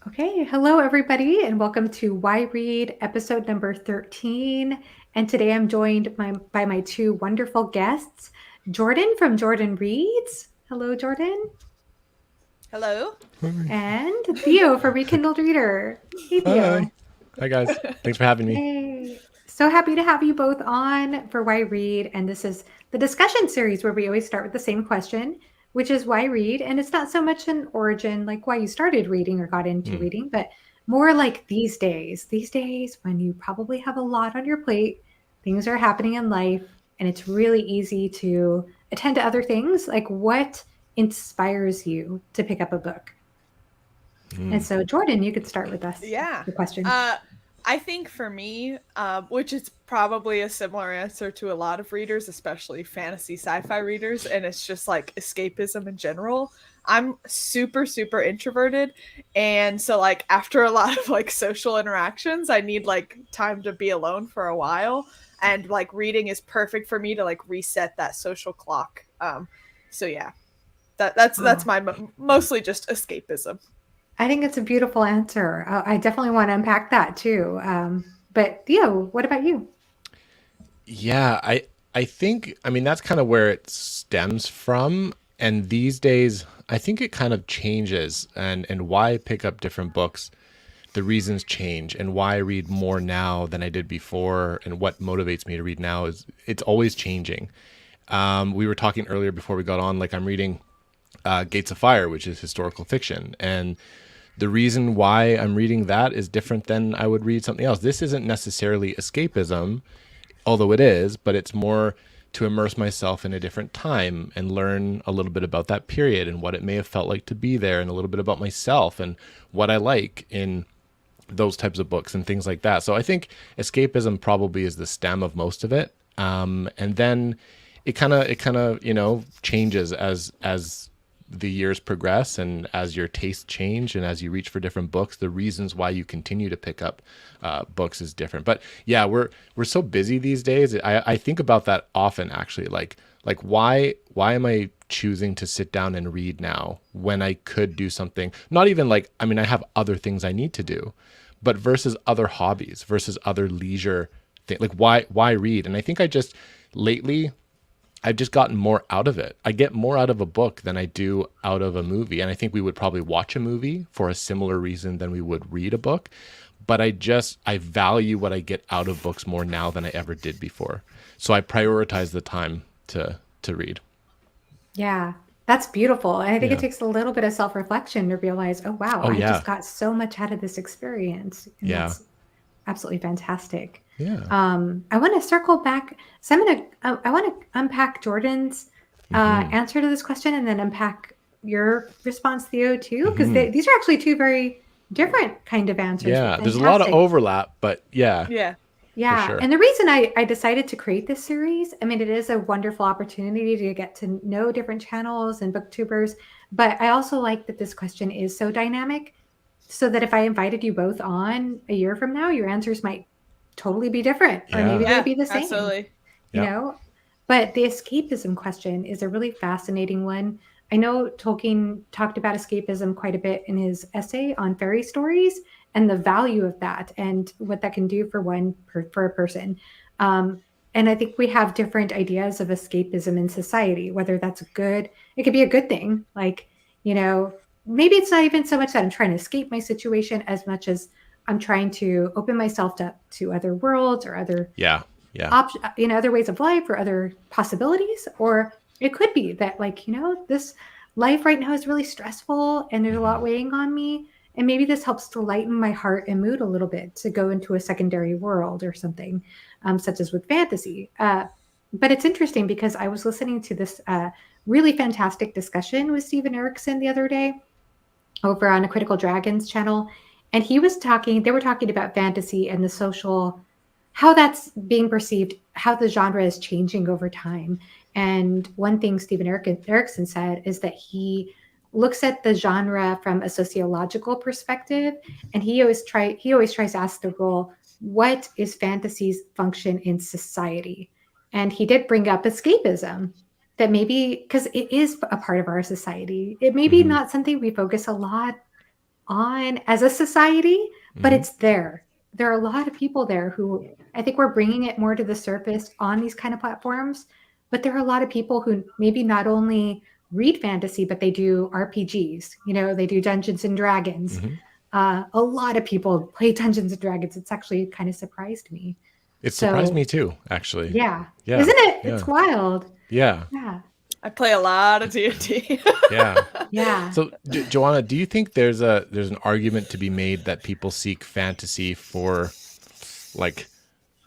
Okay, hello everybody, and welcome to Why Read episode number 13. And today I'm joined by my two wonderful guests, Jordan from Jordan Reads. Hello, Jordan. Hello. And Theo from Rekindled Reader. Hey, Hi. Theo. Hi, guys. Thanks for having me. Yay. So happy to have you both on for Why Read. And this is the discussion series where we always start with the same question, which is why read? And it's not so much an origin, like why you started reading or got into Mm. reading, but more like these days when you probably have a lot on your plate, things are happening in life, and it's really easy to attend to other things. Like, what inspires you to pick up a book? And Mm. so, Jordan, you could start with us, Yeah. the question. Uh, I think for me, which is probably a similar answer to a lot of readers, especially fantasy sci-fi readers, and it's just like escapism in general. I'm super, super introverted. And so like after a lot of like social interactions, I need like time to be alone for a while. And like reading is perfect for me to like reset that social clock. So yeah, that's Oh, my mostly just escapism. I think it's a beautiful answer. I definitely want to unpack that too. But Theo, what about you? Yeah, I think that's kind of where it stems from. And these days, I think it kind of changes and why I pick up different books, the reasons change and why I read more now than I did before and what motivates me to read now is it's always changing. We were talking earlier before we got on, like I'm reading Gates of Fire, which is historical fiction. And the reason why I'm reading that is different than I would read something else. This isn't necessarily escapism, although it is, but it's more to immerse myself in a different time and learn a little bit about that period and what it may have felt like to be there and a little bit about myself and what I like in those types of books and things like that. So I think escapism probably is the stem of most of it. And then it kind of changes as the years progress and as your tastes change and as you reach for different books, the reasons why you continue to pick up books is different. But yeah, we're so busy these days. I think about that often actually. Like why am I choosing to sit down and read now when I could do something? Not even like I have other things I need to do, but versus other hobbies, versus other leisure thing. Like why read? And I think I just lately I've just gotten more out of it. I get more out of a book than I do out of a movie. And I think we would probably watch a movie for a similar reason than we would read a book. But I value what I get out of books more now than I ever did before. So I prioritize the time to read. Yeah, that's beautiful. And I think it Yeah. takes a little bit of self-reflection to realize, oh, wow, Oh I just yeah. got so much out of this experience. And Yeah. that's absolutely fantastic. Yeah. I want to circle back. So I want to unpack Jordan's Hmm. answer to this question and then unpack your response, Theo, too, because Hmm. these are actually two very different kind of answers, but Yeah. There's a lot of fantastic. overlap, but yeah, Yeah. for Yeah, sure. and the reason I decided to create this series, I mean, it is a wonderful opportunity to get to know different channels and booktubers, but I also like that this question is so dynamic, so that if I invited you both on a year from now, your answers might totally be different, or maybe Yeah. they'd Yeah, be the same, absolutely. you Yeah. know? But the escapism question is a really fascinating one. I know Tolkien talked about escapism quite a bit in his essay on fairy stories and the value of that and what that can do for for a person. Um, and I think we have different ideas of escapism in society, whether that's good, it could be a good thing. Like, you know, maybe it's not even so much that I'm trying to escape my situation as much as I'm trying to open myself up to other worlds or other Yeah. Yeah. other ways of life or other possibilities. Or it could be that, like, this life right now is really stressful and there's a lot Hmm. weighing on me. And maybe this helps to lighten my heart and mood a little bit to go into a secondary world or something, such as with fantasy. But it's interesting because I was listening to this really fantastic discussion with Stephen Erickson the other day over on a Critical Dragons channel. And they were talking about fantasy and the social, how that's being perceived, how the genre is changing over time. And one thing Erickson said is that he looks at the genre from a sociological perspective, and he always tries to ask the role, what is fantasy's function in society? And he did bring up escapism, that maybe because it is a part of our society, it may be Hmm. not something we focus a lot on as a society, but Mhm. it's there. There are a lot of people there who I think we're bringing it more to the surface on these kind of platforms. But there are a lot of people who maybe not only read fantasy, but they do RPGs. You know, they do Dungeons and Dragons. Mhm. A lot of people play Dungeons and Dragons. It's actually kind of surprised me. It surprised me So too, actually. yeah, Yeah. isn't it? It's Yeah. wild. Yeah. Yeah, I play a lot of D&D. Yeah. yeah. So, Joanna, do you think there's an argument to be made that people seek fantasy for like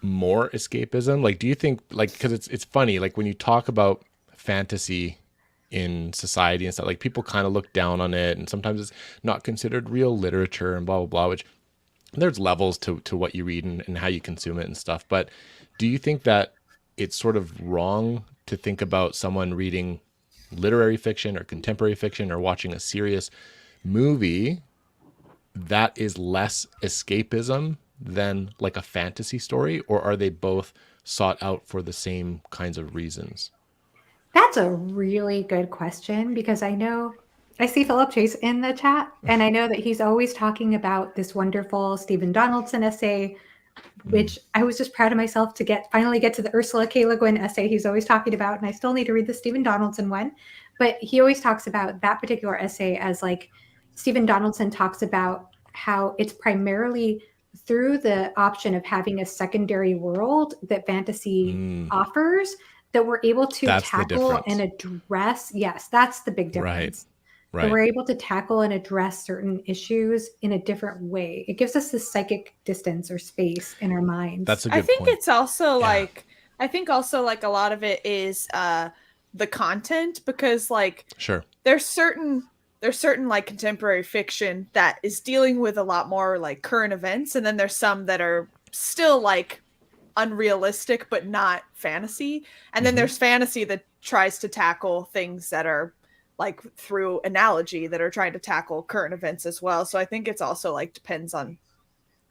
more escapism? Like, do you think, like, because it's funny, like when you talk about fantasy in society and stuff, like people kind of look down on it, and sometimes it's not considered real literature and blah blah blah. Which there's levels to what you read and how you consume it and stuff. But do you think that it's sort of wrong to think about someone reading literary fiction or contemporary fiction or watching a serious movie that is less escapism than like a fantasy story, or are they both sought out for the same kinds of reasons? That's a really good question because I see Philip Chase in the chat, and I know that he's always talking about this wonderful Stephen Donaldson essay, Mm. which I was just proud of myself to finally get to the Ursula K. Le Guin essay he's always talking about, and I still need to read the Stephen Donaldson one. But he always talks about that particular essay as like Stephen Donaldson talks about how it's primarily through the option of having a secondary world that fantasy Mm. offers that we're able to That's the tackle and difference. address. Yes, that's the big Right. difference. That Right. we're able to tackle and address certain issues in a different way. It gives us this psychic distance or space in our minds. That's a I good think point. it's also Yeah. like I think also like a lot of it is the content, because like Sure. there's certain like contemporary fiction that is dealing with a lot more like current events, and then there's some that are still like unrealistic but not fantasy, and then Mhm. there's fantasy that tries to tackle things that are like through analogy that are trying to tackle current events as well. So I think it's also like depends on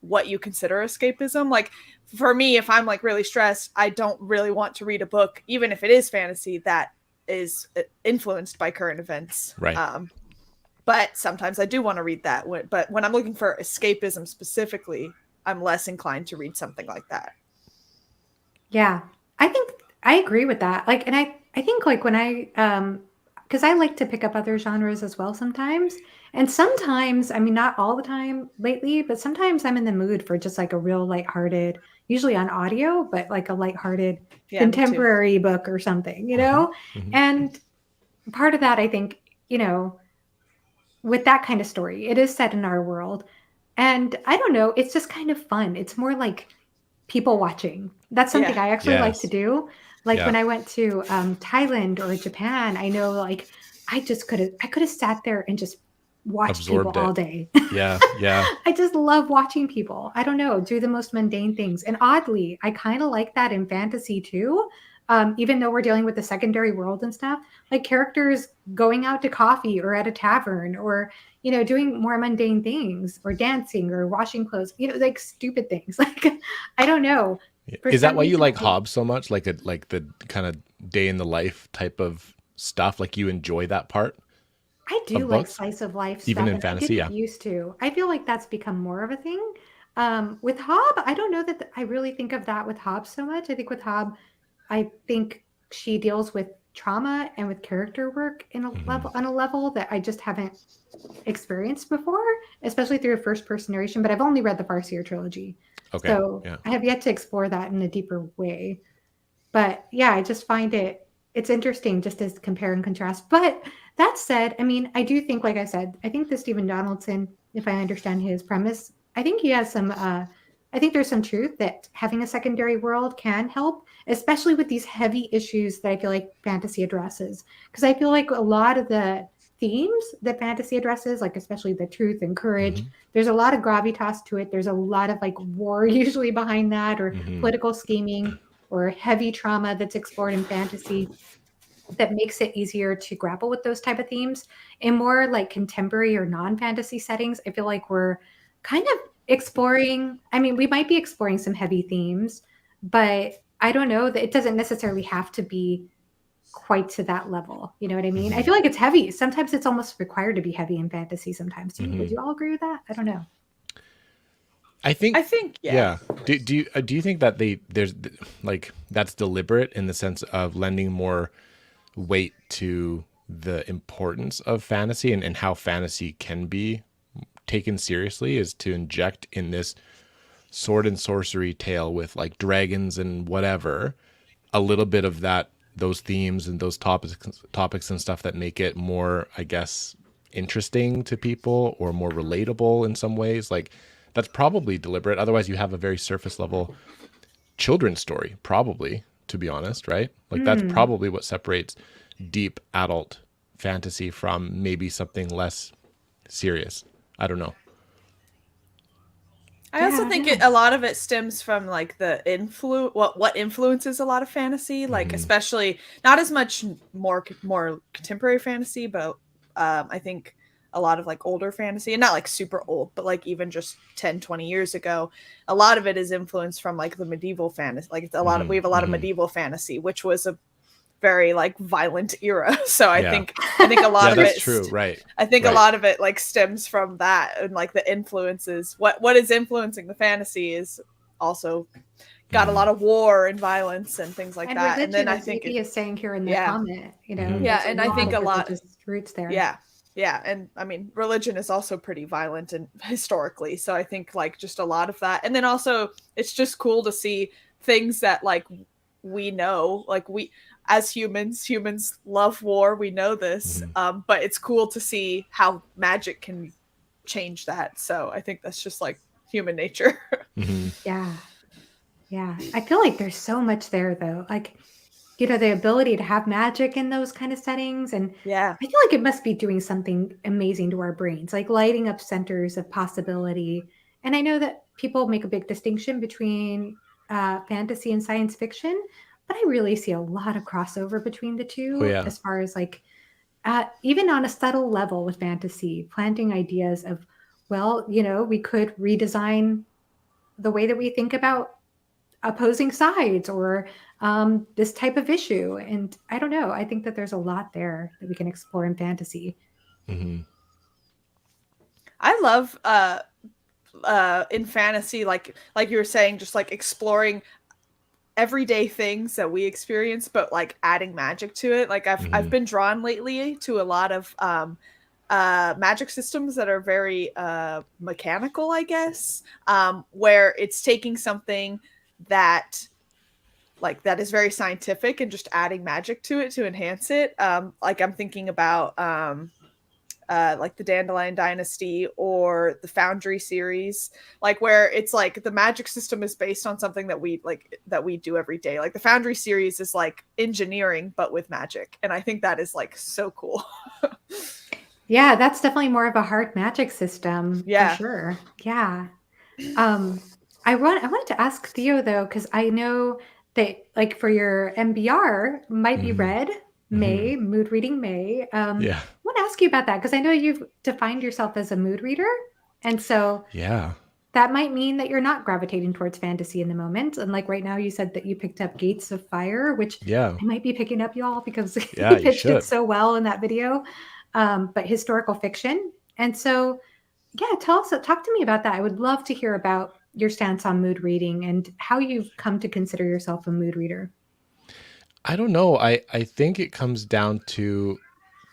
what you consider escapism. Like for me, if I'm like really stressed, I don't really want to read a book, even if it is fantasy, that is influenced by current events. Right. But sometimes I do want to read that. But when I'm looking for escapism specifically, I'm less inclined to read something like that. Yeah. I think I agree with that. Like, and I think like when because I like to pick up other genres as well sometimes. And sometimes, I mean, not all the time lately, but sometimes I'm in the mood for just like a real lighthearted, usually on audio, but like a lighthearted Yeah, me too. contemporary book or something, you know? Mhm. And part of that, I think, you know, with that kind of story, it is set in our world. And I don't know, it's just kind of fun. It's more like people watching. That's something Yeah. I actually like to Yes. do. Like Yeah. when I went to Thailand or Japan, I know like I could have sat there and just watched people Absorbed all it. day. Yeah. Yeah. I just love watching people. I don't know, do the most mundane things. And oddly, I kind of like that in fantasy too. Even though we're dealing with the secondary world and stuff, like characters going out to coffee or at a tavern or, you know, doing more mundane things or dancing or washing clothes, you know, like stupid things. Like, I don't know. For Is that some why you reason, like Hobbes so much? Like the kind of day in the life type of stuff? Like you enjoy that part I do of like books, slice of life even stuff, in and I fantasy? didn't Yeah. used to. I feel like that's become more of a thing. With Hobb, I don't know that I really think of that with Hobb so much. I think with Hobb, I think she deals with trauma and with character work in a Mhm. level on a level that I just haven't experienced before, especially through a first person narration. But I've only read the Farseer trilogy, Okay. so Yeah. I have yet to explore that in a deeper way. But yeah, I just find it's interesting just to compare and contrast. But that said, I mean, I do think, like I said, I think the Stephen Donaldson, if I understand his premise, I think he has some I think there's some truth that having a secondary world can help, especially with these heavy issues that I feel like fantasy addresses. Because I feel like a lot of the themes that fantasy addresses, like especially the truth and courage, Mhm. there's a lot of gravitas to it. There's a lot of like war usually behind that or Mhm. political scheming or heavy trauma that's explored in fantasy that makes it easier to grapple with those type of themes. In more like contemporary or non-fantasy settings, I feel like we're kind of exploring, I mean, we might be exploring some heavy themes, but I don't know that it doesn't necessarily have to be quite to that level. You know what I mean? I feel like it's heavy. Sometimes it's almost required to be heavy in fantasy sometimes. Would you all agree with that? I don't know. I think yeah. Do you think that there's like that's deliberate in the sense of lending more weight to the importance of fantasy and how fantasy can be taken seriously, is to inject in this sword and sorcery tale with like dragons and whatever a little bit of those themes and those topics and stuff that make it more, I guess, interesting to people or more relatable in some ways. Like that's probably deliberate. Otherwise you have a very surface level children's story, probably, to be honest, right? Like that's probably what separates deep adult fantasy from maybe something less serious. I don't know. I also think a lot of it stems from like the what influences a lot of fantasy, like especially not as much more contemporary fantasy, but I think a lot of like older fantasy, and not like super old, but like even just 10, 20 years ago, a lot of it is influenced from like the medieval fantasy. Like we have a lot of medieval fantasy, which was a very like violent era. So I think a lot of that's it true, right? I think right. a lot of it like stems from that, and like the influences. What is influencing the fantasy is also got a lot of war and violence and things like that. And then I think he is saying here in the comment, and I think a lot of roots there. Yeah, and I mean, religion is also pretty violent and historically, so I think like just a lot of that. And then also it's just cool to see things that like we know, like we as humans love war, we know this, but it's cool to see how magic can change that. So I think that's just like human nature. Yeah, I feel like there's so much there though, like, the ability to have magic in those kind of settings, and I feel like it must be doing something amazing to our brains, like lighting up centers of possibility. And I know that people make a big distinction between fantasy and science fiction, but I really see a lot of crossover between the two, as far as like even on a subtle level with fantasy, planting ideas of, well, we could redesign the way that we think about opposing sides or this type of issue. And I don't know. I think that there's a lot there that we can explore in fantasy. I love in fantasy, like you were saying, just like exploring everyday things that we experience, but like adding magic to it. Like I've been drawn lately to a lot of magic systems that are very mechanical, I guess, where it's taking something that is very scientific and just adding magic to it to enhance it. Like I'm thinking about like the Dandelion Dynasty or the Foundry series, like where it's like the magic system is based on something that we do every day. Like the Foundry series is like engineering but with magic, and I think that is like so cool. Yeah, that's definitely more of a hard magic system for sure. Yeah. I wanted to ask Theo though, because I know that like for your MBR might be read May, mood reading May. I want to ask you about that because I know you've defined yourself as a mood reader. And so that might mean that you're not gravitating towards fantasy in the moment. And like right now you said that you picked up Gates of Fire, which I might be picking up, y'all, because he pitched it so well in that video. But historical fiction. And so, talk to me about that. I would love to hear about your stance on mood reading and how you've come to consider yourself a mood reader. I don't know. I think it comes down to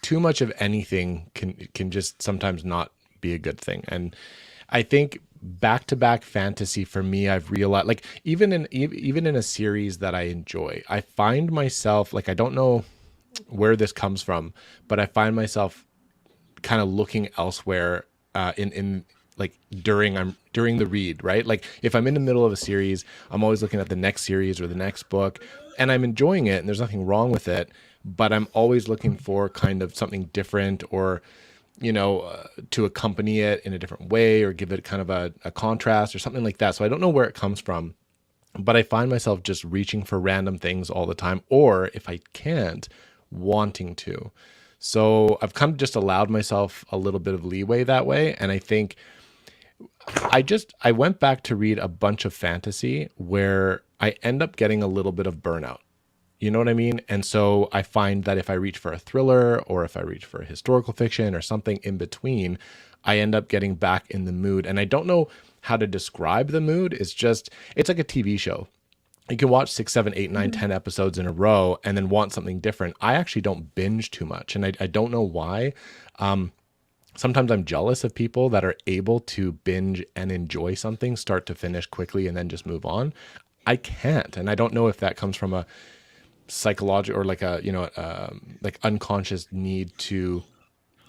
too much of anything can just sometimes not be a good thing. And I think back-to-back fantasy for me, I've realized, like even in a series that I enjoy, I find myself like, I don't know where this comes from, but I find myself kind of looking elsewhere in like during the read, right? Like if I'm in the middle of a series, I'm always looking at the next series or the next book, and I'm enjoying it and there's nothing wrong with it, but I'm always looking for kind of something different or to accompany it in a different way or give it kind of a contrast or something like that. So I don't know where it comes from, but I find myself just reaching for random things all the time, or if I can't, wanting to. So I've kind of just allowed myself a little bit of leeway that way. And I think I went back to read a bunch of fantasy where I end up getting a little bit of burnout. You know what I mean? And so I find that if I reach for a thriller or if I reach for a historical fiction or something in between, I end up getting back in the mood. And I don't know how to describe the mood. It's like a TV show. You can watch 6, 7, 8, 9, 10 episodes in a row and then want something different. I actually don't binge too much. And I don't know why. Sometimes I'm jealous of people that are able to binge and enjoy something start to finish quickly and then just move on. I can't. And I don't know if that comes from a psychological or like a, like unconscious need to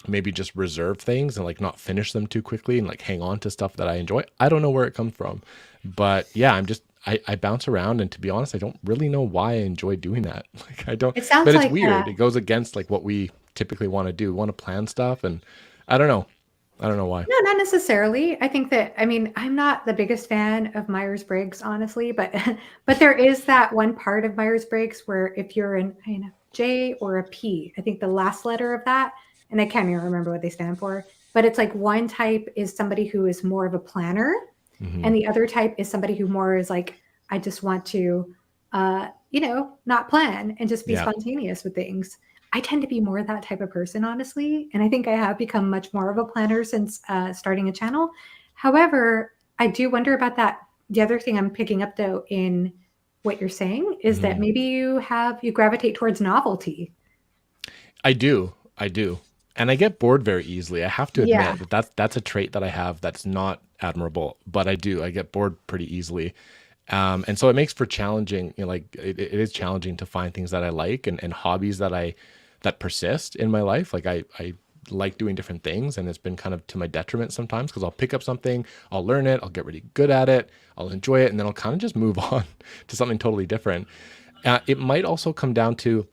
maybe just reserve things and like not finish them too quickly and like hang on to stuff that I enjoy. I don't know where it comes from. But yeah, I bounce around, and to be honest, I don't really know why I enjoy doing that. Like I don't, It sounds but it's like weird. It goes against like what we typically want to do. We want to plan stuff, and I don't know. I don't know why. no, not necessarily. I think that, I mean, I'm not the biggest fan of Myers-Briggs, honestly, but but there is that one part of Myers-Briggs where if you're an J or a P, I think the last letter of that, and I can't even remember what they stand for, but it's like one type is somebody who is more of a planner, and the other type is somebody who more is like, I just want to, not plan and just be Yeah. spontaneous with things. I tend to be more that type of person, honestly. And I think I have become much more of a planner since starting a channel. However, I do wonder about that. The other thing I'm picking up, though, in what you're saying is that maybe you gravitate towards novelty. I do. And I get bored very easily. I have to admit Yeah. that's a trait that I have that's not admirable, but I do. I get bored pretty easily. And so it makes for challenging, like it is challenging to find things that I like and hobbies that persist in my life. Like I like doing different things, and it's been kind of to my detriment sometimes because I'll pick up something, I'll learn it, I'll get really good at it, I'll enjoy it, and then I'll kind of just move on to something totally different. It might also come down to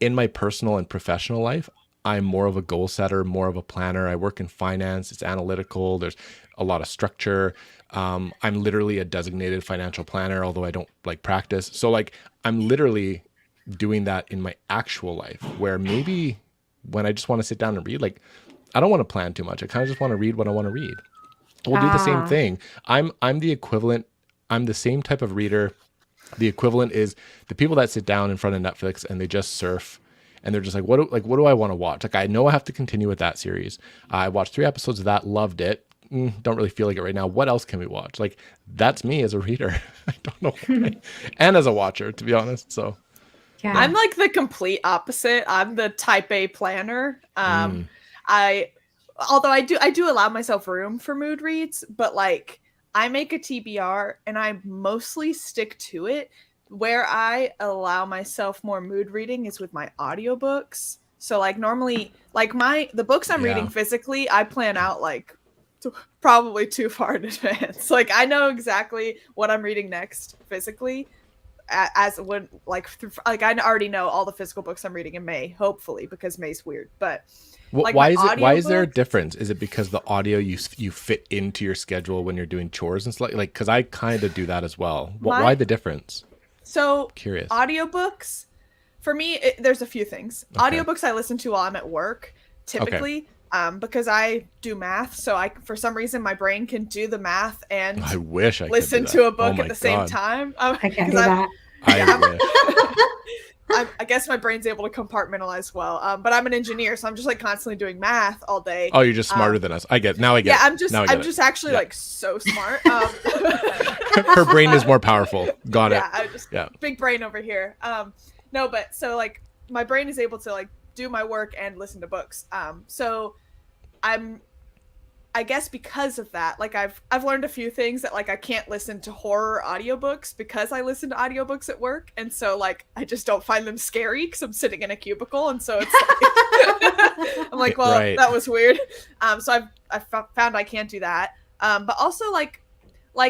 in my personal and professional life, I'm more of a goal setter, more of a planner. I work in finance. It's analytical. There's a lot of structure. I'm literally a designated financial planner, although I don't like practice. So like I'm literally doing that in my actual life, where maybe when I just want to sit down and read, like I don't want to plan too much. I kind of just want to read what I want to read. We'll do the same Ah, thing. I'm the equivalent. I'm the same type of reader. The equivalent is the people that sit down in front of Netflix and they just surf, and they're just like, what do I want to watch? Like, I know I have to continue with that series. I watched 3 episodes of that, loved it. Don't really feel like it right now. What else can we watch? Like, that's me as a reader. I don't know why. And as a watcher, to be honest. So yeah. I'm like the complete opposite. I'm the type A planner. I although I do allow myself room for mood reads, but like I make a TBR and I mostly stick to it. Where I allow myself more mood reading is with my audiobooks. So like normally like the books I'm reading physically, I plan out like probably too far in advance. Like I know exactly what I'm reading next physically as when like I already know all the physical books I'm reading in May, hopefully, because May's weird. But like why is there a difference? Is it because the audio you fit into your schedule when you're doing chores and stuff? Like because I kind of do that as well. Why the difference? So Curious. Audiobooks for me, there's a few things. Okay. Audiobooks I listen to while I'm at work, typically, because I do math. So for some reason, my brain can do the math and I wish I listen could to a book at the same time. I can't do that. I guess my brain's able to compartmentalize well, but I'm an engineer, so I'm just like constantly doing math all day. Oh, you're just smarter than us. I get. Now I get. Yeah, I'm just actually like so smart. Her brain is more powerful. Got it. Big brain over here. No, but so like my brain is able to like do my work and listen to books. So I guess because of that, like I've learned a few things that like I can't listen to horror audiobooks because I listen to audiobooks at work, and so like I just don't find them scary because I'm sitting in a cubicle, and so it's like, I'm like, well, that was weird. So I've found I can't do that. But also like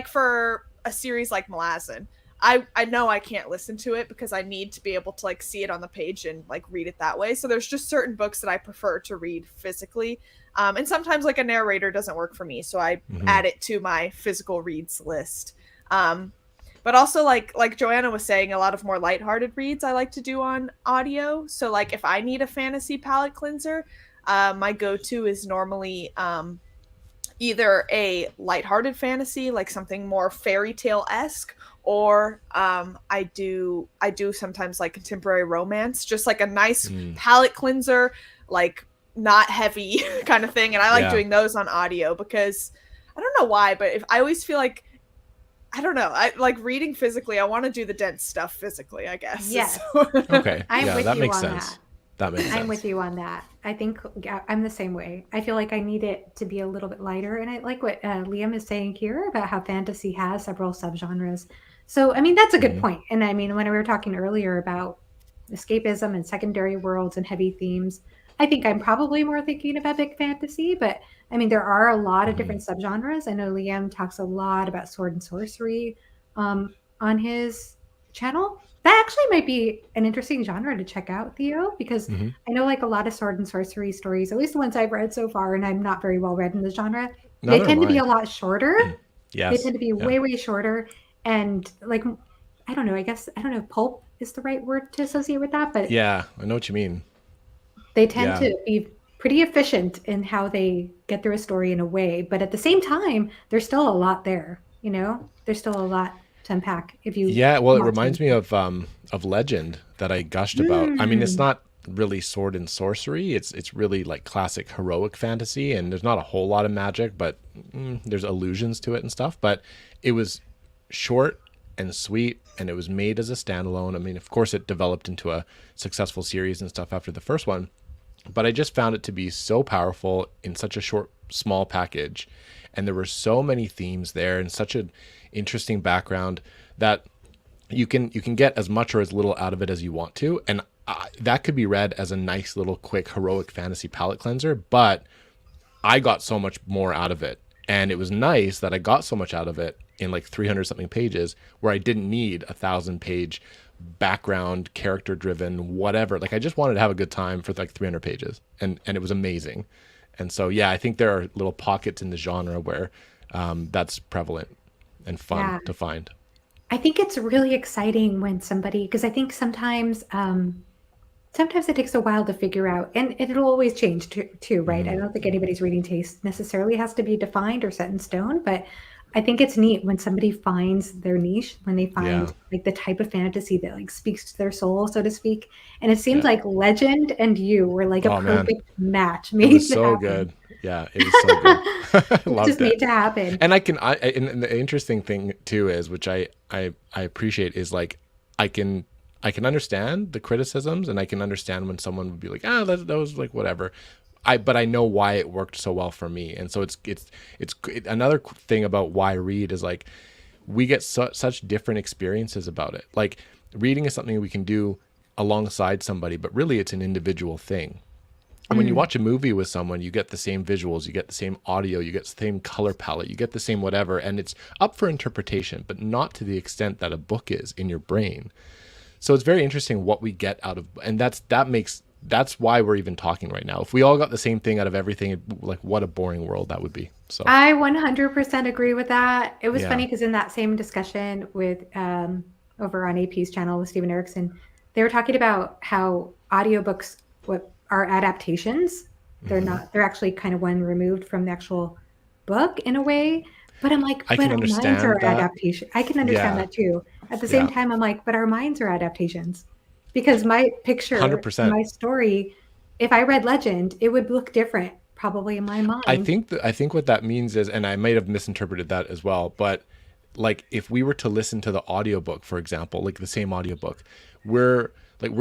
for a series like Malazan, I know I can't listen to it because I need to be able to like see it on the page and like read it that way. So there's just certain books that I prefer to read physically. And sometimes like a narrator doesn't work for me, so I add it to my physical reads list. But also like Joanna was saying, a lot of more lighthearted reads I like to do on audio. So like if I need a fantasy palate cleanser, my go-to is normally either a lighthearted fantasy, like something more fairy tale-esque, or I do sometimes like contemporary romance, just like a nice palate cleanser, like not heavy kind of thing. And I like Yeah. doing those on audio because I don't know why, but if I always feel like, I don't know, I like reading physically. I want to do the dense stuff physically, I guess. Yes. Okay. I'm Yeah, with that you makes on sense. that. That makes sense. I'm with you on that. I think I'm the same way. I feel like I need it to be a little bit lighter. And I like what Liam is saying here about how fantasy has several subgenres. So, I mean, that's a good point. And I mean, when we were talking earlier about escapism and secondary worlds and heavy themes, I think I'm probably more thinking of epic fantasy. But I mean, there are a lot of different subgenres. I know Liam talks a lot about sword and sorcery on his channel. That actually might be an interesting genre to check out, Theo, because I know like a lot of sword and sorcery stories, at least the ones I've read so far, and I'm not very well read in the genre, they Neither tend am to be I. a lot shorter. They Yes. tend to be Yeah. way, way shorter. And like, I don't know, I don't know if pulp is the right word to associate with that, but Yeah, I know what you mean. they tend Yeah. to be pretty efficient in how they get through a story in a way. But at the same time, there's still a lot there, you know? There's still a lot to unpack if you Yeah, well, it want reminds to. me of Legend that I gushed about. I mean, it's Mm. not really sword and sorcery. It's really like classic heroic fantasy, and there's not a whole lot of magic, but there's allusions to it and stuff. But it was short and sweet, and it was made as a standalone. I mean, of course, it developed into a successful series and stuff after the first one, but I just found it to be so powerful in such a short, small package, and there were so many themes there and such an interesting background that you can get as much or as little out of it as you want to, and that could be read as a nice little quick heroic fantasy palate cleanser. But I got so much more out of it, and it was nice that I got so much out of it in like 300 something pages, where I didn't need 1,000 page background, character driven, whatever. Like I just wanted to have a good time for like 300 pages, and it was amazing. And so yeah, I think there are little pockets in the genre where that's prevalent and fun Yeah. to find. I think it's really exciting when somebody, because I think sometimes it takes a while to figure out, and it'll always change too, right? I don't think anybody's reading taste necessarily has to be defined or set in stone, but I think it's neat when somebody finds their niche, when they find Yeah. like the type of fantasy that like speaks to their soul, so to speak. And it seems Yeah. like Legend and you were like a Oh man, perfect match it made was to so happen. good. Yeah, it was so good. I It's just loved made it. to happen. And and the interesting thing too is, which I appreciate, is like I can understand the criticisms, and I can understand when someone would be like, that was like whatever. But I know why it worked so well for me, and so it's another thing about why I read is like we get such different experiences about it. Like reading is something we can do alongside somebody, but really it's an individual thing. And when you watch a movie with someone, you get the same visuals, you get the same audio, you get the same color palette, you get the same whatever, and it's up for interpretation, but not to the extent that a book is in your brain. So it's very interesting what we get out of, and that's why we're even talking right now. If we all got the same thing out of everything, like what a boring world that would be. So I 100% agree with that. It was Yeah. funny because in that same discussion with over on AP's channel with Steven Erickson, they were talking about how audiobooks what are adaptations. They're not. They're actually kind of one removed from the actual book in a way. But I'm like, I but can our minds understand are that. adaptation. I can understand Yeah. that too. At the same Yeah. time, I'm like, but our minds are adaptations because my picture, 100%. my story, if I read Legend, it would look different probably in my I mind. think what that means is, and I might have misinterpreted that as well, but like if we were to listen to the audiobook, for example, like the same audiobook, we're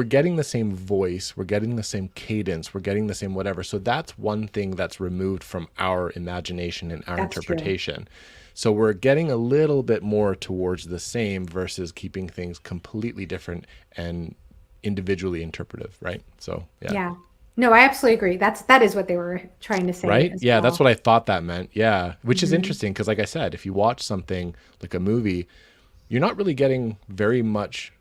getting the same voice, we're getting the same cadence, we're getting the same whatever. So that's one thing that's removed from our imagination and our That's true. interpretation. So we're getting a little bit more towards the same versus keeping things completely different and individually interpretive, right? So Yeah. No, I absolutely agree. That is what they were trying to say right? as Yeah, well. that's what I thought that meant. Yeah, which is Mhm. interesting because, like I said, if you watch something like a movie, you're not really getting very much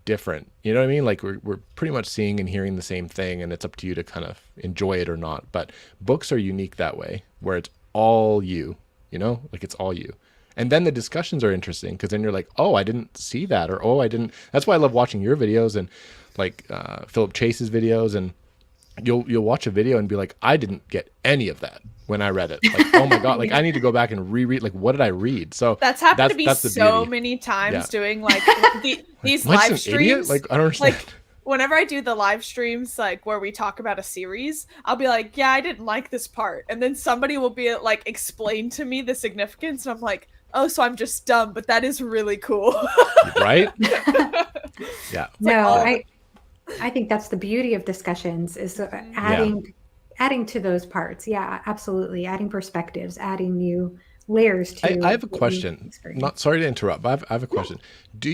different. You know what I mean? Like we're pretty much seeing and hearing the same thing, and it's up to you to kind of enjoy it or not. But books are unique that way, where it's all you. You know, like it's all you. And then the discussions are interesting because then you're like, oh, I didn't see that, or oh, I didn't. That's why I love watching your videos and like Philip Chase's videos, and you'll watch a video and be like, I didn't get any of that when I read it. Like, oh my God, like I need to go back and reread, like, what did I read? So That's happened to me that's the so beauty. many times Yeah. doing like these Am I live just an idiot? streams. Like, I don't understand. Like whenever I do the live streams, like where we talk about a series, I'll be like, yeah, I didn't like this part. And then somebody will be like, explain to me the significance. And I'm like, oh, so I'm just dumb, but that is really cool. Right? Yeah. No, I think that's the beauty of discussions is adding to those parts. Yeah, absolutely. Adding perspectives, adding new layers to. I have a question. Not sorry to interrupt, but I have a question.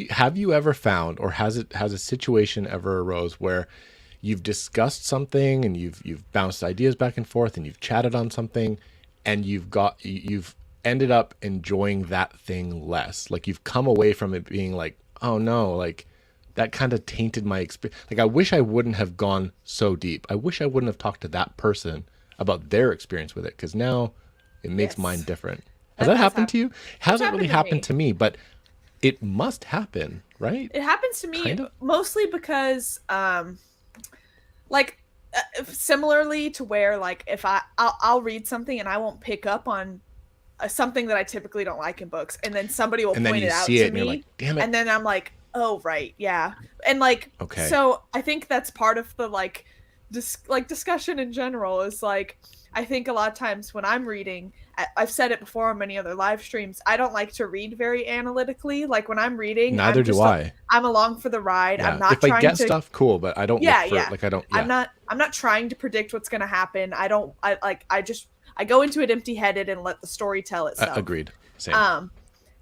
Have you ever found, or has a situation ever arose where you've discussed something and you've bounced ideas back and forth and you've chatted on something and you've ended up enjoying that thing less? Like you've come away from it being like, oh no, like that kind of tainted my experience. Like I wish I wouldn't have gone so deep. I wish I wouldn't have talked to that person about their experience with it, because now it makes mine different. Has that happened to you? Hasn't really happened to me, but it must happen, right? It happens to me mostly because, similarly to where, like, if I'll read something and I won't pick up on something that I typically don't like in books, and then somebody will point it out to me, you're like, damn it. And then I'm like, oh right, yeah, and like, okay. So I think that's part of the discussion in general is like, I think a lot of times when I'm reading, I've said it before on many other live streams, I don't like to read very analytically. Like when I'm reading, neither do I. I'm along for the ride. Yeah. I'm not. If I get stuff, cool, but I don't. Look for it. Like I don't. Yeah. I'm not trying to predict what's going to happen. I go into it empty-headed and let the story tell itself. Agreed. Same.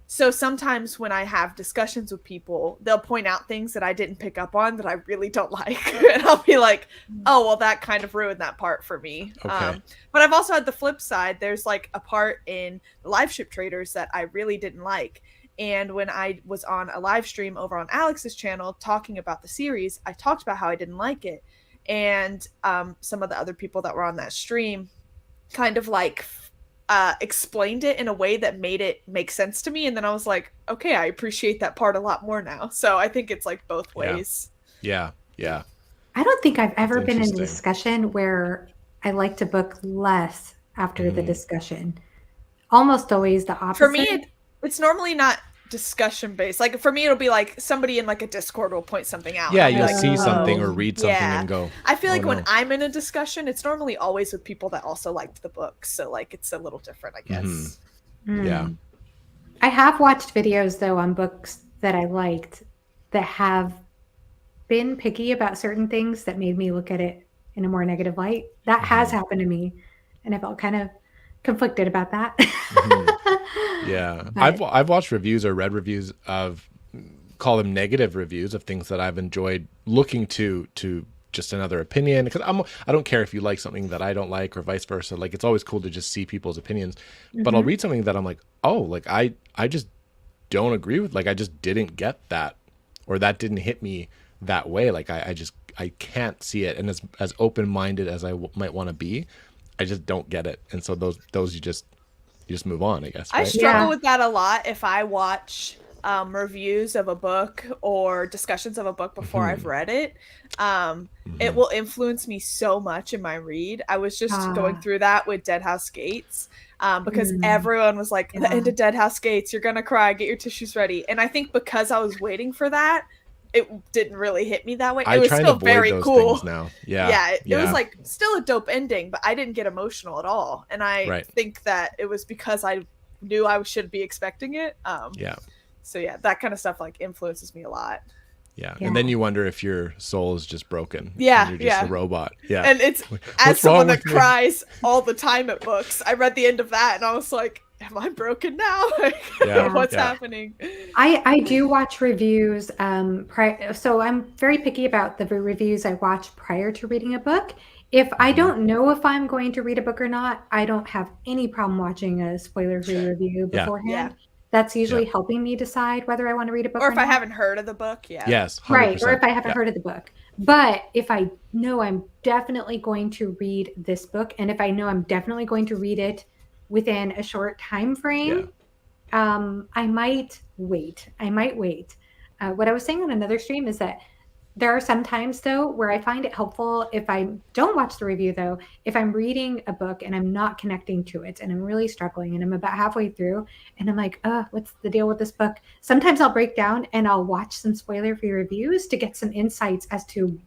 So sometimes when I have discussions with people, they'll point out things that I didn't pick up on that I really don't like. And I'll be like, oh, well, that kind of ruined that part for me. Okay. But I've also had the flip side. There's like a part in the Live Ship Traders that I really didn't like. And when I was on a live stream over on Alex's channel talking about the series, I talked about how I didn't like it. And some of the other people that were on that stream kind of like explained it in a way that made it make sense to me, and then I was like, okay, I appreciate that part a lot more now. So I think it's like both ways. Yeah. I don't think I've ever been in a discussion where I liked a book less after the discussion. Almost always the opposite. For me, it's normally not discussion based. Like for me, it'll be like somebody in like a Discord will point something out. Yeah, you'll see something or read something and go. I feel like when I'm in a discussion, it's normally always with people that also liked the book. So like it's a little different, I guess. Yeah. I have watched videos though on books that I liked that have been picky about certain things that made me look at it in a more negative light. That has happened to me, and I felt kind of conflicted about that. Yeah. I've watched reviews or read reviews of, call them negative reviews of things that I've enjoyed looking to just another opinion, because I don't care if you like something that I don't like or vice versa. Like it's always cool to just see people's opinions, but I'll read something that I'm like, oh, like I just don't agree with, like I just didn't get that, or that didn't hit me that way. Like I can't see it. And as open-minded as I might want to be, I just don't get it. And so those you just move on, I guess. Right? I struggle with that a lot if I watch reviews of a book or discussions of a book before I've read it. It will influence me so much in my read. I was just going through that with Dead House Gates because everyone was like, the end of Dead House Gates, you're gonna cry, get your tissues ready. And I think because I was waiting for that, it didn't really hit me that way. It was still very cool now. It was like still a dope ending, but I didn't get emotional at all. And I think that it was because I knew I should be expecting it. So yeah, that kind of stuff like influences me a lot. Yeah. And then you wonder if your soul is just broken. Yeah. You're just a robot. Yeah. And it's as someone that cries all the time at books, I read the end of that and I was like, am I broken now? What's happening? I do watch reviews. So I'm very picky about the reviews I watch prior to reading a book. If I don't know if I'm going to read a book or not, I don't have any problem watching a spoiler-free review beforehand. Yeah. That's usually helping me decide whether I want to read a book or if I haven't heard of the book. Yes. 100%. Right. Or if I haven't heard of the book. But if I know I'm definitely going to read this book, and if I know I'm definitely going to read it within a short time frame, I might wait. What I was saying on another stream is that There are some times though where I find it helpful if I don't watch the review though, if I'm reading a book and I'm not connecting to it and I'm really struggling and I'm about halfway through and I'm like, what's the deal with this book? Sometimes I'll break down and I'll watch some spoiler-free reviews to get some insights as to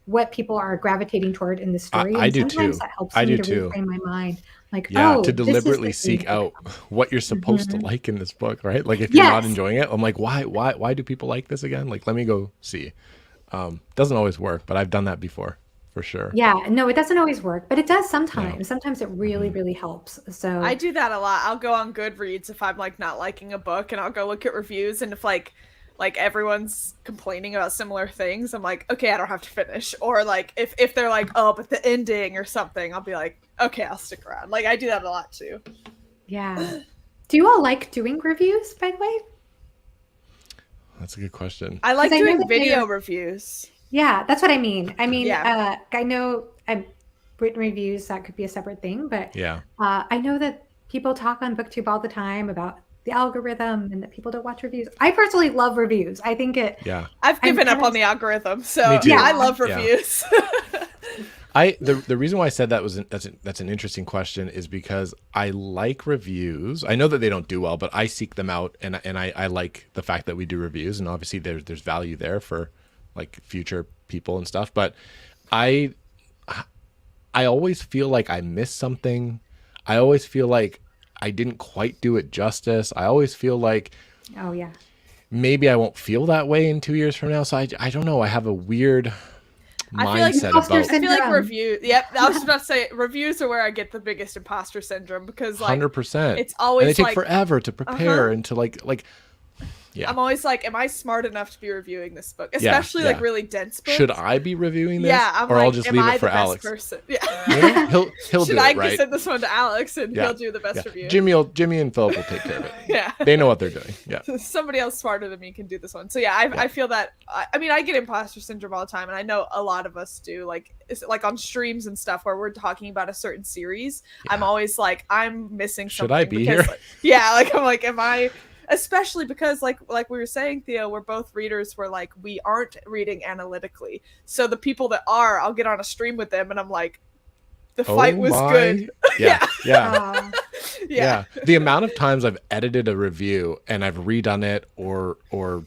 what people are gravitating toward in the story. I And do sometimes too. that helps I me do to too. reframe my mind. Like, Yeah, to this is deliberately the thing seek that out what you're supposed to Mhm. like in this book, right? Like if you're not Yes. enjoying it, I'm like, why do people like this again? Like, let me go see. Doesn't always work, but I've done that before, for sure. Yeah. No, it doesn't always work, but it does Yeah. sometimes. Sometimes it really, really helps. I So do that a lot. I'll go on Goodreads if I'm like not liking a book, and I'll go look at reviews, and if like everyone's complaining about similar things, I'm like, okay, I don't have to finish. Or like if they're like, oh, but the ending or something, I'll be like, okay, I'll stick around. Like I do that a lot too. yeah. Do you all like doing reviews, by the way? That's a good question. I like 'Cause I know doing that video they're- reviews. Yeah, that's what I mean. I mean, Yeah. I know I've written reviews, that could be a separate thing, but Yeah. I know that people talk on BookTube all the time about the algorithm and that people don't watch reviews. I personally love reviews. I think Yeah. I've I'm given up kind of- on the algorithm, so Me too. I love Yeah. reviews. The reason why I said that was that's an interesting question is because I like reviews. I know that they don't do well, but I seek them out, and I like the fact that we do reviews, and obviously there's value there for like future people and stuff. But I always feel like I missed something. I always feel like I didn't quite do it justice. I always feel like oh yeah. maybe I won't feel that way in 2 years from now. So I don't know. I have a weird I feel like mindset imposter about I feel like syndrome. review. Yep, I was about to say reviews are where I get the biggest imposter syndrome because like 100%. it's always and they take like forever to prepare and to like yeah. I'm always like, am I smart enough to be reviewing this book, Yeah, especially like yeah. really dense books? Should I be reviewing this? Yeah, I'm or like, I'll just am leave I it for the best Alex. person? Yeah. You know? He'll Should do I it, right? send this one to Alex and Yeah. he'll do the best Yeah. review? Jimmy and Philip will take care of it. Yeah. They know what they're doing. Yeah. Somebody else smarter than me can do this one. So yeah, I feel that. I mean, I get imposter syndrome all the time, and I know a lot of us do. Like, it's like on streams and stuff where we're talking about a certain series. Yeah. I'm always like, I'm missing Should something. I be because, here? like, yeah, like I'm like, am I? Especially because like we were saying, Theo, we're both readers where like we aren't reading analytically. So the people that are, I'll get on a stream with them, and I'm like, the fight was good. Yeah. Yeah. Aw. Yeah. The amount of times I've edited a review and I've redone it or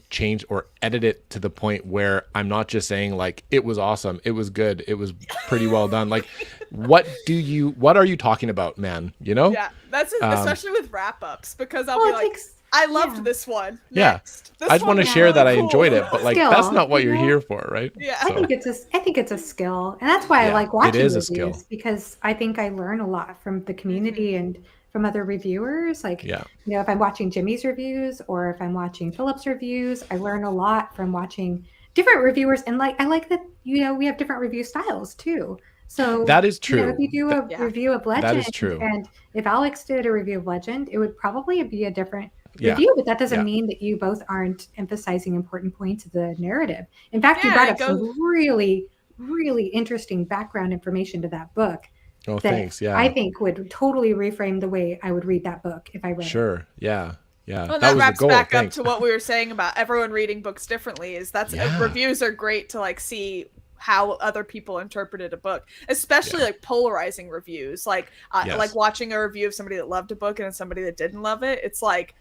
changed or edited it to the point where I'm not just saying like it was awesome, it was good, it was pretty well done. Like what are you talking about, man? You know? Yeah, that's especially with wrap ups because I'll Well, be it like, takes- I loved yeah. this one. Yeah. Next. This I just want to one was share that I really cool. enjoyed it, but like Skill, that's not what you you're know? here for, right? Yeah. I think it's a skill, and that's why I Yeah, like it watching is a reviews skill. because I think I learn a lot from the community and from other reviewers. Like, Yeah. you know, if I'm watching Jimmy's reviews or if I'm watching Philip's reviews, I learn a lot from watching different reviewers. And like, I like that, you know, we have different review styles too. So That is you know, true. if you do a Yeah. review of Legend, is true. and if Alex did a review of Legend, it would probably be a different Yeah. review, but that doesn't Yeah. mean that you both aren't emphasizing important points of the narrative. In fact, you Yeah, brought it up some really, really interesting background information to that book Oh, that thanks. Yeah. I think would totally reframe the way I would read that book if I read it. Sure. Yeah. Yeah. Well, that that was wraps the goal. back Thanks. up to what we were saying about everyone reading books differently. Is that's Yeah. reviews are great to like see how other people interpreted a book, especially Yeah. like polarizing reviews. Like Yes. like watching a review of somebody that loved a book and then somebody that didn't love it. It's like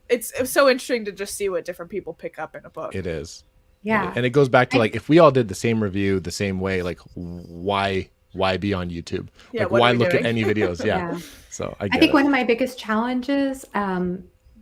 it's so interesting to just see what different people pick up in a book. It is. Yeah. And it goes back to I- like if we all did the same review the same way, like why be on YouTube? Yeah, Like what are why we look at doing? any videos? Yeah. Yeah. So I I get think it. one of my biggest challenges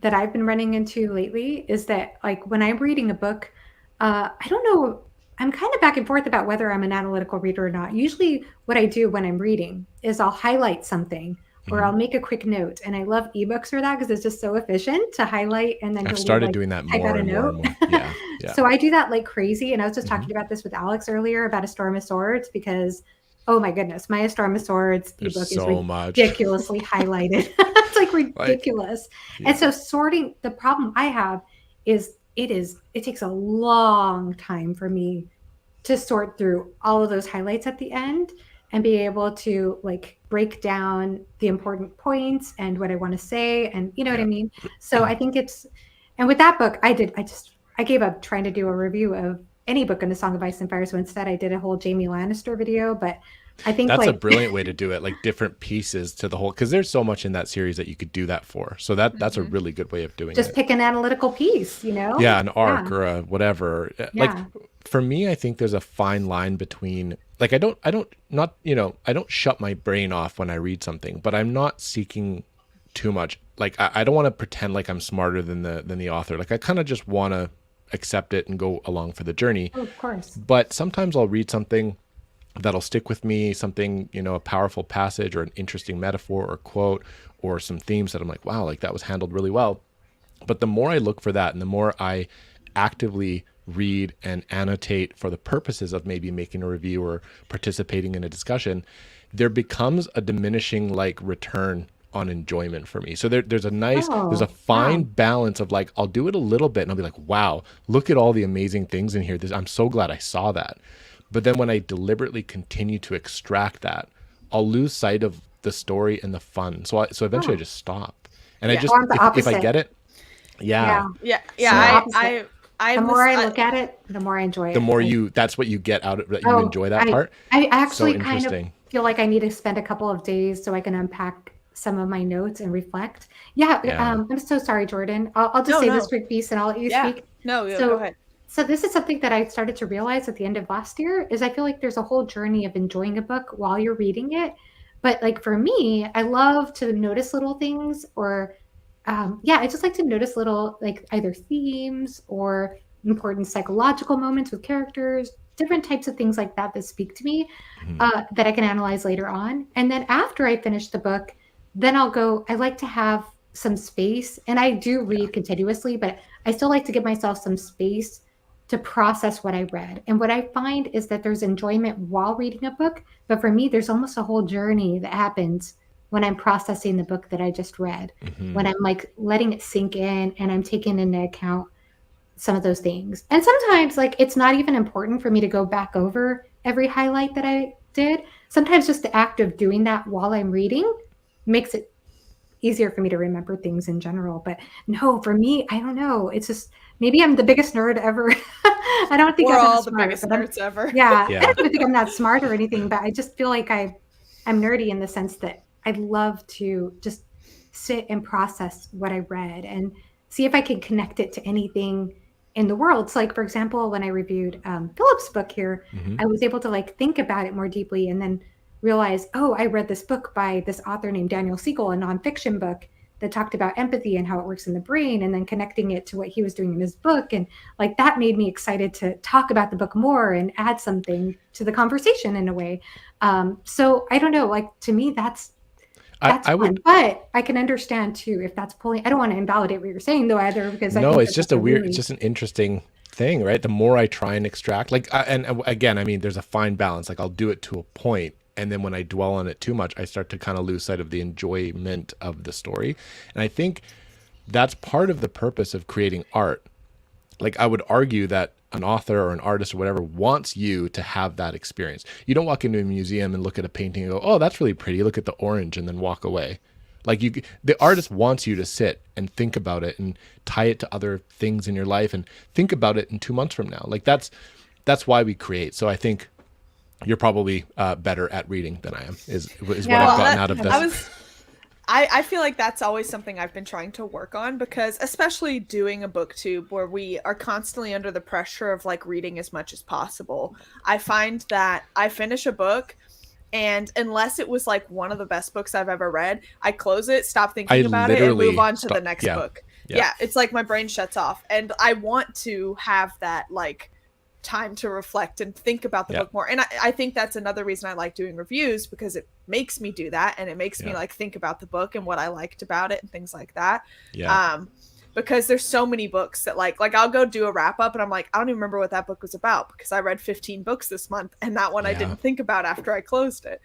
that I've been running into lately is that, like, when I'm reading a book, I don't know, I'm kind of back and forth about whether I'm an analytical reader or not. Usually, what I do when I'm reading is I'll highlight something or I'll make a quick note. And I love ebooks for that because it's just so efficient to highlight and then I've delete, started like, doing that type more out a and more and note. more. Yeah. Yeah. So I do that like crazy. And I was just talking about this with Alex earlier about A Storm of Swords because, oh my goodness, my A Storm of Swords There's ebook so is much. ridiculously highlighted. It's like ridiculous. Yeah. And so sorting, the problem I have is it takes a long time for me to sort through all of those highlights at the end and be able to like break down the important points and what I want to say and you know what I mean? So I think and with that book I gave up trying to do a review of any book in the Song of Ice and Fire. So instead I did a whole Jaime Lannister video, but I think That's a like brilliant way to do it, like different pieces to the whole, because there's so much in that series that you could do that for. So that's a really good way of doing just it. pick an analytical piece, you know? Yeah, an arc or a whatever. Like Yeah. for me, I think there's a fine line between, like, I don't shut my brain off when I read something, but I'm not seeking too much. Like I don't want to pretend like I'm smarter than the author. Like I kind of just want to accept it and go along for the journey. Oh, of course. But sometimes I'll read something that'll stick with me, something, a powerful passage or an interesting metaphor or quote or some themes that I'm like, wow, like that was handled really well. But the more I look for that and the more I actively read and annotate for the purposes of maybe making a review or participating in a discussion, there becomes a diminishing like return on enjoyment for me. So there's a fine balance of like, I'll do it a little bit and I'll be like, wow, look at all the amazing things in here. I'm so glad I saw that. But then when I deliberately continue to extract that, I'll lose sight of the story and the fun. So eventually I just stop. And I just, if I get it, yeah. The more I look at it, the more I enjoy it. The more that's what you get out of it. You enjoy that part. I actually kind of feel like I need to spend a couple of days so I can unpack some of my notes and reflect. I'm so sorry, Jordan. I'll just say this quick piece and I'll let you speak. Go ahead. So this is something that I started to realize at the end of last year is I feel like there's a whole journey of enjoying a book while you're reading it. But like for me, I love to notice little things or I just like to notice little like either themes or important psychological moments with characters, different types of things like that speak to me that I can analyze later on. And then after I finish the book, then I like to have some space, and I do read continuously, but I still like to give myself some space to process what I read. And what I find is that there's enjoyment while reading a book, but for me, there's almost a whole journey that happens when I'm processing the book that I just read, when I'm like letting it sink in and I'm taking into account some of those things. And sometimes like it's not even important for me to go back over every highlight that I did. Sometimes just the act of doing that while I'm reading makes it easier for me to remember things in general. But no, for me, I don't know. It's just maybe I'm the biggest nerd ever. I don't think we're I'm all the biggest nerds ever. Yeah, I don't even think I'm that smart or anything, but I just feel like I'm nerdy in the sense that I love to just sit and process what I read and see if I can connect it to anything in the world. So like, for example, when I reviewed Philip's book here, I was able to like think about it more deeply and then realize, oh, I read this book by this author named Daniel Siegel, a nonfiction book that talked about empathy and how it works in the brain, and then connecting it to what he was doing in his book. And like that made me excited to talk about the book more and add something to the conversation in a way. So I don't know, like to me, that's fun. But I can understand too, if that's pulling, I don't want to invalidate what you're saying though either, because I think it's just it's just an interesting thing, right? The more I try and extract, like, and again, I mean, there's a fine balance. Like I'll do it to a point, and then when I dwell on it too much, I start to kind of lose sight of the enjoyment of the story. And I think that's part of the purpose of creating art. Like I would argue that an author or an artist or whatever wants you to have that experience. You don't walk into a museum and look at a painting and go, oh, that's really pretty. Look at the orange, and then walk away. Like the artist wants you to sit and think about it and tie it to other things in your life and think about it in 2 months from now. Like that's why we create. So I think you're probably better at reading than I am is what I've gotten out of this. I feel like that's always something I've been trying to work on, because especially doing a booktube where we are constantly under the pressure of like reading as much as possible. I find that I finish a book, and unless it was like one of the best books I've ever read, I close it, stop thinking about it, and move on to the next book. Yeah, it's like my brain shuts off, and I want to have that like time to reflect and think about the book more. And I think that's another reason I like doing reviews, because it makes me do that, and it makes me like think about the book and what I liked about it and things like that. Because there's so many books that like I'll go do a wrap up and I'm like, I don't even remember what that book was about, because I read 15 books this month and that one I didn't think about after I closed it.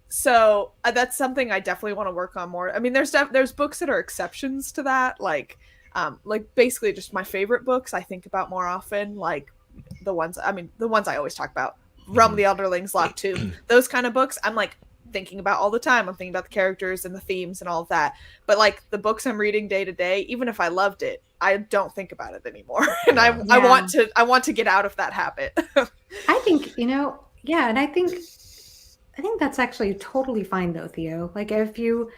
So that's something I definitely want to work on more. I mean, there's books that are exceptions to that, like basically just my favorite books I think about more often, like the ones I always talk about, Realm of the Elderlings, Lock 2, those kind of books I'm like thinking about all the time. I'm thinking about the characters and the themes and all of that. But like the books I'm reading day to day, even if I loved it, I don't think about it anymore. And Yeah. I want to get out of that habit. I think, yeah, and I think that's actually totally fine though, Theo. Like I think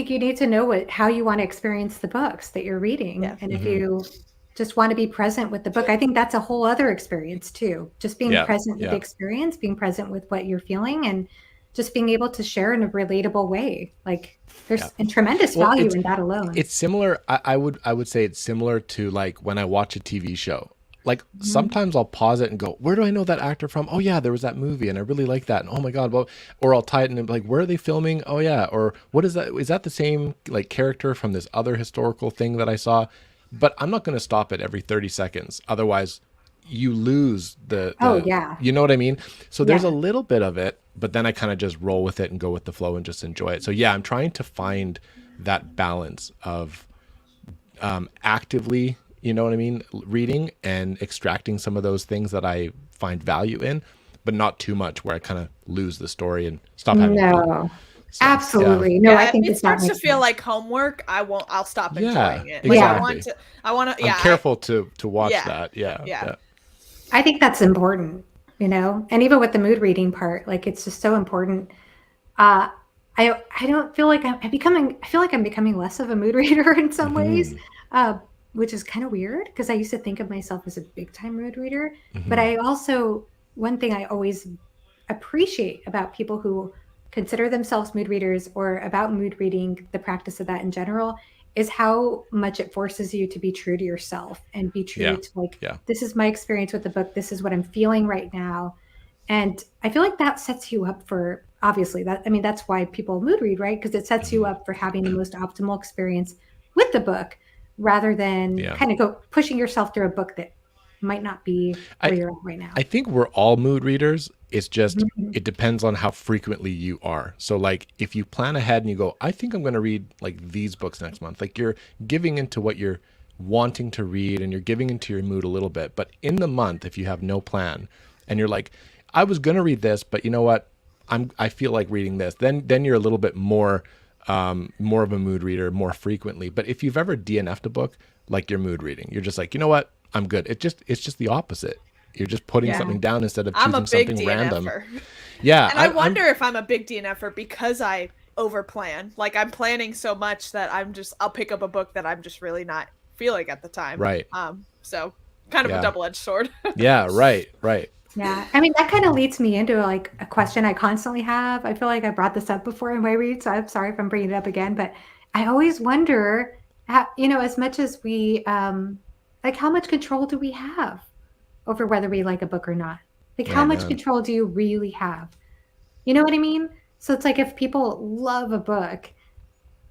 you need to know how you want to experience the books that you're reading. Yeah. And if you just want to be present with the book, I think that's a whole other experience too. Just being present with the experience, being present with what you're feeling, and just being able to share in a relatable way. Like there's a tremendous value in that alone. It's similar. I would say it's similar to like when I watch a TV show. Like sometimes I'll pause it and go, where do I know that actor from? Oh yeah, there was that movie and I really like that. And oh my God, well, or I'll tie it in and be like, where are they filming? Oh yeah. Or what is that? Is that the same like character from this other historical thing that I saw? But I'm not going to stop it every 30 seconds. Otherwise you lose the you know what I mean? So there's a little bit of it, but then I kind of just roll with it and go with the flow and just enjoy it. So yeah, I'm trying to find that balance of actively, you know what I mean, reading and extracting some of those things that I find value in, but not too much where I kind of lose the story and stop having fun. So, absolutely. No, I think it starts to feel like homework. I'll stop enjoying it. Exactly. Like I want to, I'm careful to watch that. Yeah. I think that's important, and even with the mood reading part, like it's just so important. I don't feel like I feel like I'm becoming less of a mood reader in some ways, which is kind of weird because I used to think of myself as a big time mood reader. But I also, one thing I always appreciate about people who consider themselves mood readers or about mood reading, the practice of that in general, is how much it forces you to be true to yourself and be true to this is my experience with the book. This is what I'm feeling right now. And I feel like that sets you up for, obviously, that's why people mood read, right? Because it sets you up for having the most optimal experience with the book rather than kind of pushing yourself through a book that might not be where you're at right now. I think we're all mood readers. It's just, it depends on how frequently you are. So like if you plan ahead and you go, I think I'm going to read like these books next month, like you're giving into what you're wanting to read and you're giving into your mood a little bit. But in the month, if you have no plan and you're like, I was going to read this, but you know what? I feel like reading this. Then you're a little bit more of a mood reader more frequently. But if you've ever DNF'd a book, like you're mood reading, you're just like, you know what? I'm good. It's just the opposite. You're just putting something down instead of choosing something random. Yeah. And I wonder if I'm a big DNFer because I overplan. Like I'm planning so much that I'll pick up a book that I'm just really not feeling at the time. Right. So kind of a double-edged sword. Yeah. Right. Yeah. I mean, that kind of leads me into like a question I constantly have. I feel like I brought this up before in my read, so I'm sorry if I'm bringing it up again, but I always wonder, as much as we, like how much control do we have over whether we like a book or not? Like how much control do you really have? You know what I mean? So it's like if people love a book,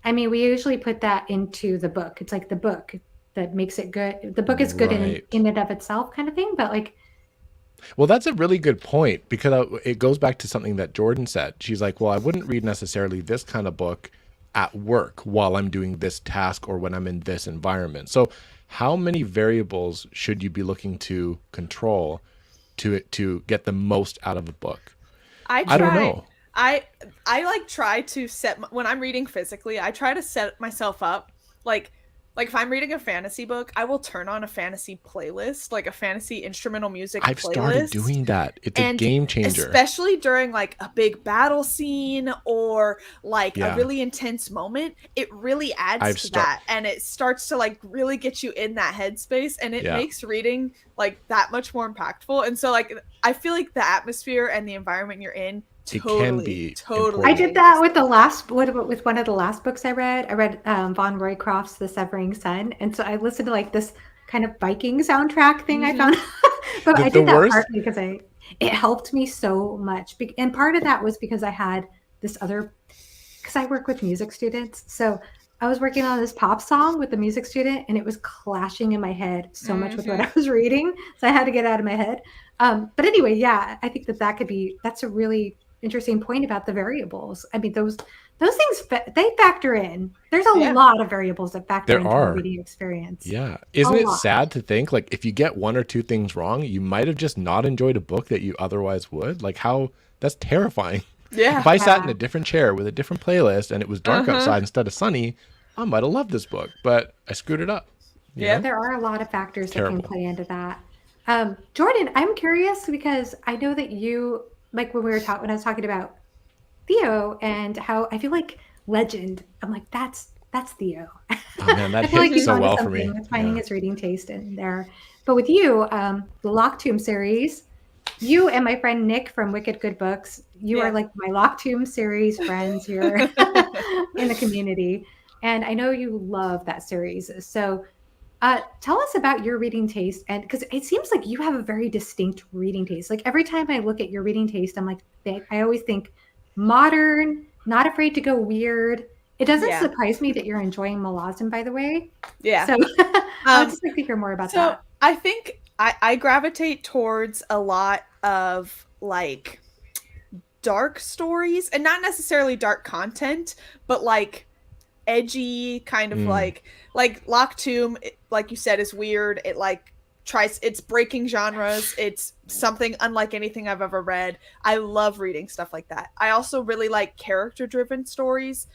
I mean, we usually put that into the book. It's like the book that makes it good. The book is good in and of itself kind of thing. But like, well, that's a really good point because it goes back to something that Jordan said. She's like, well, I wouldn't read necessarily this kind of book at work while I'm doing this task or when I'm in this environment. So how many variables should you be looking to control to get the most out of a book? I don't know. I like try to when I'm reading physically, I try to set myself up like if I'm reading a fantasy book, I will turn on a fantasy playlist, like a fantasy instrumental music I've started doing that. It's a game changer. Especially during like a big battle scene or like a really intense moment, it really adds to that. And it starts to like really get you in that headspace and it makes reading like that much more impactful. And so like I feel like the atmosphere and the environment you're in totally. I did that with with one of the last books I read. I read Von Roycroft's The Severing Sun, and so I listened to like this kind of biking soundtrack thing I found. But I did that partly because it helped me so much, and part of that was because I had this because I work with music students, so I was working on this pop song with the music student, and it was clashing in my head so much with what I was reading, so I had to get it out of my head. But anyway, yeah, I think that's a really interesting point about the variables. I mean, those things they factor in. There's a lot of variables that factor into the reading experience. Yeah, isn't it sad to think like if you get one or two things wrong, you might have just not enjoyed a book that you otherwise would? Like that's terrifying. Yeah. If I sat in a different chair with a different playlist and it was dark outside instead of sunny, I might have loved this book, but I screwed it up. You Yeah. know? There are a lot of factors that Terrible. can play into that. Jordan, I'm curious because I know that you, like when when I was talking about Theo and how I feel like legend, I'm like, that's Theo. Oh man, that I feel like hit he's so onto well for something me. with finding Yeah. his reading taste in there. But with you, the Lock Tomb series, you and my friend Nick from Wicked Good Books, you Yeah. are like my Lock Tomb series friends here in the community. And I know you love that series. So tell us about your reading taste. And because it seems like you have a very distinct reading taste. Like every time I look at your reading taste, I'm like, I always think modern, not afraid to go weird. It doesn't Yeah. surprise me that you're enjoying Malazan, by the way. Yeah. So I would just like to hear more about So that. I think I gravitate towards a lot of like dark stories, and not necessarily dark content, but like edgy kind of like Lock Tomb, like you said, is weird. It like it's breaking genres. It's something unlike anything I've ever read. I love reading stuff like that. I also really like character driven stories.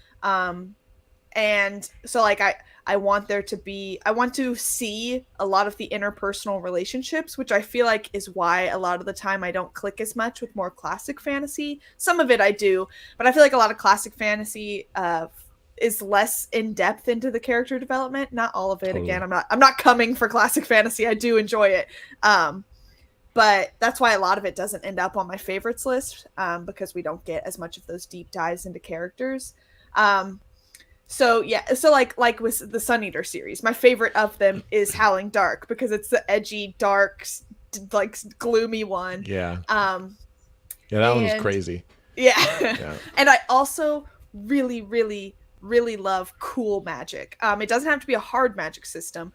And so like I want to see a lot of the interpersonal relationships, which I feel like is why a lot of the time I don't click as much with more classic fantasy. Some of it I do, but I feel like a lot of classic fantasy is less in depth into the character development. Not all of it. Totally. Again, I'm not coming for classic fantasy. I do enjoy it. But that's why a lot of it doesn't end up on my favorites list, because we don't get as much of those deep dives into characters. So like with the Sun Eater series, my favorite of them is Howling Dark, because it's the edgy, dark, like gloomy one. Yeah. Yeah, that one was crazy. Yeah. And I also really, really, really love cool magic. It doesn't have to be a hard magic system,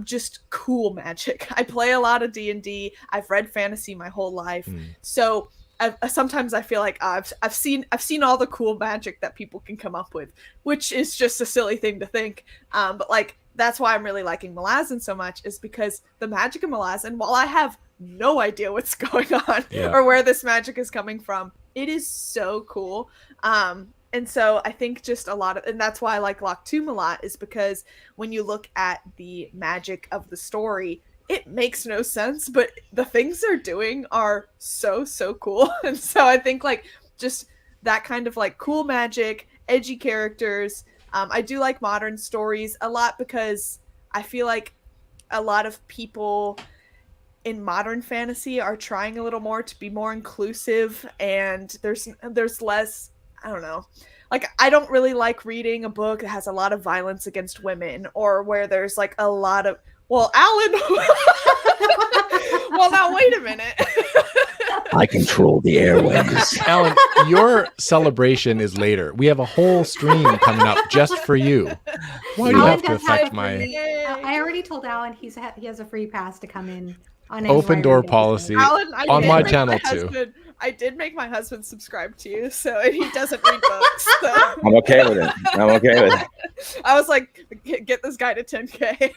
just cool magic. I play a lot of D&D. I've read fantasy my whole life. So sometimes I feel like I've seen all the cool magic that people can come up with, which is just a silly thing to think. But like that's why I'm really liking Malazan so much, is because the magic of Malazan, while I have no idea what's going on or where this magic is coming from, it is so cool. And so I think just and that's why I like Lock Tomb a lot, is because when you look at the magic of the story, it makes no sense, but the things they're doing are so cool. And so I think like just that kind of like cool magic, edgy characters. I do like modern stories a lot, because I feel like a lot of people in modern fantasy are trying a little more to be more inclusive, and there's less, I don't know. Like, I don't really like reading a book that has a lot of violence against women, or where there's like a lot of, well, Alan. Well, now wait a minute. I control the airways. Alan, your celebration is later. We have a whole stream coming up just for you. Why do you Alan have to does affect have my I already told Alan he has a free pass to come in on any open Wire door Reading policy Alan, on my channel too? I did make my husband subscribe to you, so, and he doesn't read books. So. I'm okay with it. I'm okay with it. I was like, get this guy to 10K.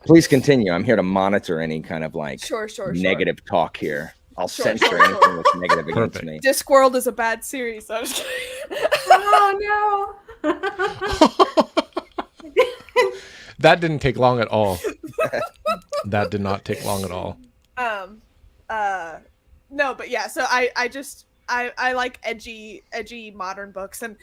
Please continue. I'm here to monitor any kind of like Sure. negative talk here. I'll Sure. censor anything that's negative against Perfect. me. Discworld is a bad series. I'm just kidding. Oh no. That didn't take long at all. That did not take long at all. No, but yeah, so I like edgy modern books, and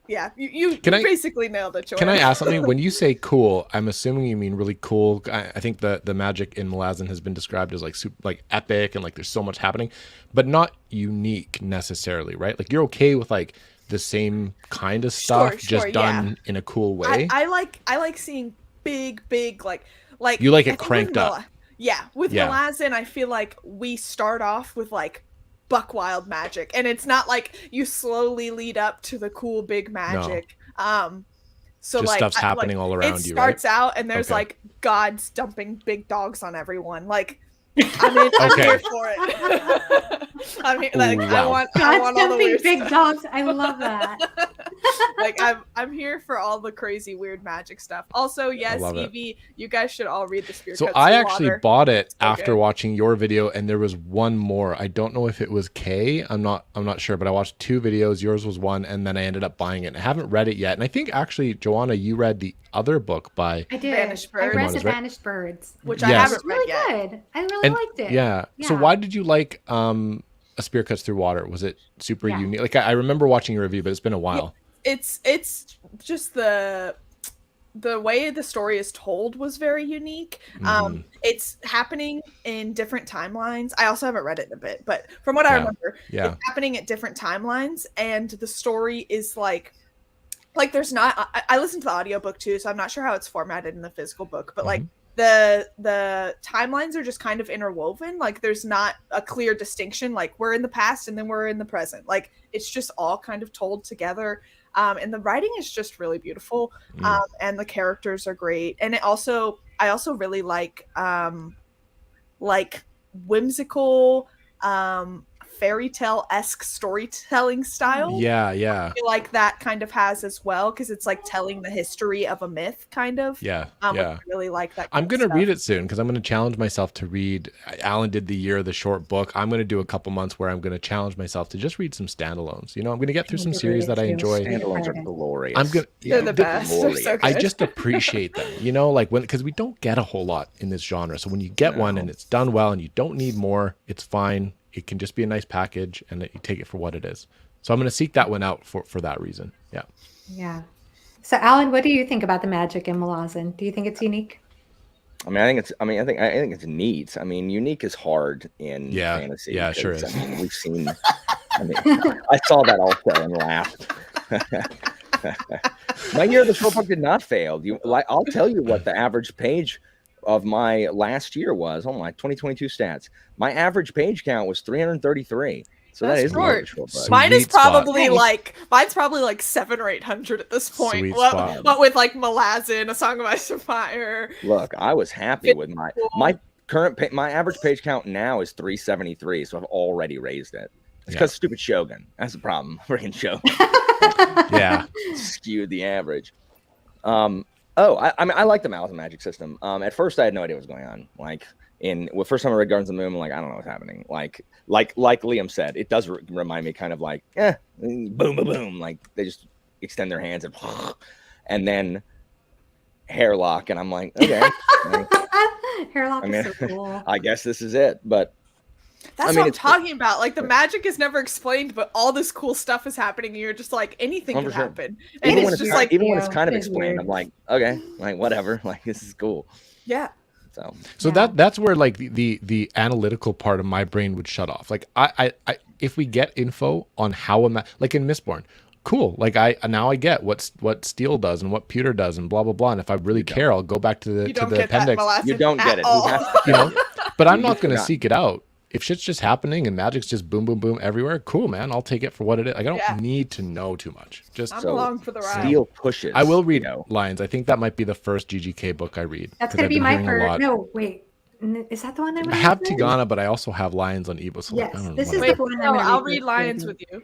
yeah, you basically nailed it, Jordan. Can I ask something? When you say cool, I'm assuming you mean really cool. I think the magic in Malazan has been described as like super, like epic, and like there's so much happening, but not unique necessarily, right? Like you're okay with like the same kind of stuff, just done in a cool way. I like seeing big like you like it cranked up. With Malazan, I feel like we start off with like buck wild magic, and it's not like you slowly lead up to the cool big magic. So just like stuff's happening all around you. It starts out, and there's like gods dumping big dogs on everyone. Like, I'm here for it. I mean, like, I Wow. want God all the jumping weird big stuff. dogs. I love that. Like I'm here for all the crazy weird magic stuff. Also, yes, love it. Evie, you guys should all read the Spear So Cuts I Through actually Water. bought it So after good. watching your video, and there was one more. I don't know if it was K. I'm not sure, but I watched 2 videos. Yours was one, and then I ended up buying it. I haven't read it yet, and I think actually, Joanna, you read the other book by. I did. Vanished I read Birds. The Right? Vanished Birds. Which I Yes. It's haven't read really yet. good. I really And liked it. yeah. So Yeah. why did you like A Spear Cuts Through Water? Was it super Yeah. unique? Like I remember watching your review, but it's been a while. It's just the way the story is told was very unique. Mhm. It's happening in different timelines. I also haven't read it in a bit, but from what I Yeah. remember, Yeah. it's happening at different timelines, and the story is like there's not. I listened to the audiobook too, so I'm not sure how it's formatted in the physical book, but like the timelines are just kind of interwoven. Like there's not a clear distinction. Like we're in the past and then we're in the present. Like it's just all kind of told together. And the writing is just really beautiful. And the characters are great. And I also really like whimsical, fairy tale-esque storytelling style. Yeah. I feel like that kind of has as well, because it's like telling the history of a myth, kind of. Yeah. Which I really like that. I'm going to read it soon because I'm going to challenge myself to read. Alan did the Year of the Short Book. I'm going to do a couple months where I'm going to challenge myself to just read some standalones. You know, I'm going to get through some series that I enjoy. Standalones are glorious. I'm gonna. They're the best. They're so I good. just appreciate them, you know, like because we don't get a whole lot in this genre. So when you get one and it's done well and you don't need more, it's fine. It can just be a nice package and you take it for what it is. So I'm going to seek that one out for that reason. Yeah. Yeah. So, Alan, what do you think about the magic in Malazan? Do you think it's unique? I think it's neat. I mean, unique is hard in fantasy. Yeah, it sure because, is. I mean, we've seen. I saw that also and laughed. My Year of the Short Book did not fail. I'll tell you what the average page of my last year was. Oh my 2022 stats. My average page count was 333. So That's that is short. a short book. Mine is Sweet spot. probably mine's probably like 700 or 800 at this point. Sweet What, spot. what with like Malazan, A Song of Ice and Fire. Look, I was happy with my current my average page count now is 373. So I've already raised it. It's because stupid Shogun. That's the problem. Freaking Shogun. Yeah. Skewed the average. I mean, I like the Malazan magic system. At first, I had no idea what was going on. First time I read Gardens of the Moon, I'm like, I don't know what's happening. Like Liam said, it does remind me kind of like, boom, boom, boom. Like they just extend their hands and then hairlock, and I'm like, okay. Hairlock is so cool. I guess this is it, but. That's what I'm talking about. Like the magic is never explained, but all this cool stuff is happening, and you're just like anything can happen. And Even it's when just like even when it's kind of it's explained, weird. I'm like, okay, like whatever, like this is cool. yeah. So that's where like the analytical part of my brain would shut off. Like I if we get info on how like in Mistborn, cool. Like I get what steel does and what pewter does and blah blah blah. And if I really care, I'll go back to the appendix. You don't get it. You know, but I'm not going to seek it out. If shit's just happening and magic's just boom, boom, boom everywhere, cool, man. I'll take it for what it is. Like, I don't need to know too much. Just I'm along for the ride. Steel pushes. I will read Lions. I think that might be the first GGK book I read. That's 'cause going I've to be been my hearing a first. lot. No, wait. Is that the one I'm I have reading? Tigana, but I also have Lions on ebook. So Yes, I don't know this what is I- the Wait, one I'm no, gonna I'll read read first, Lions maybe. with you.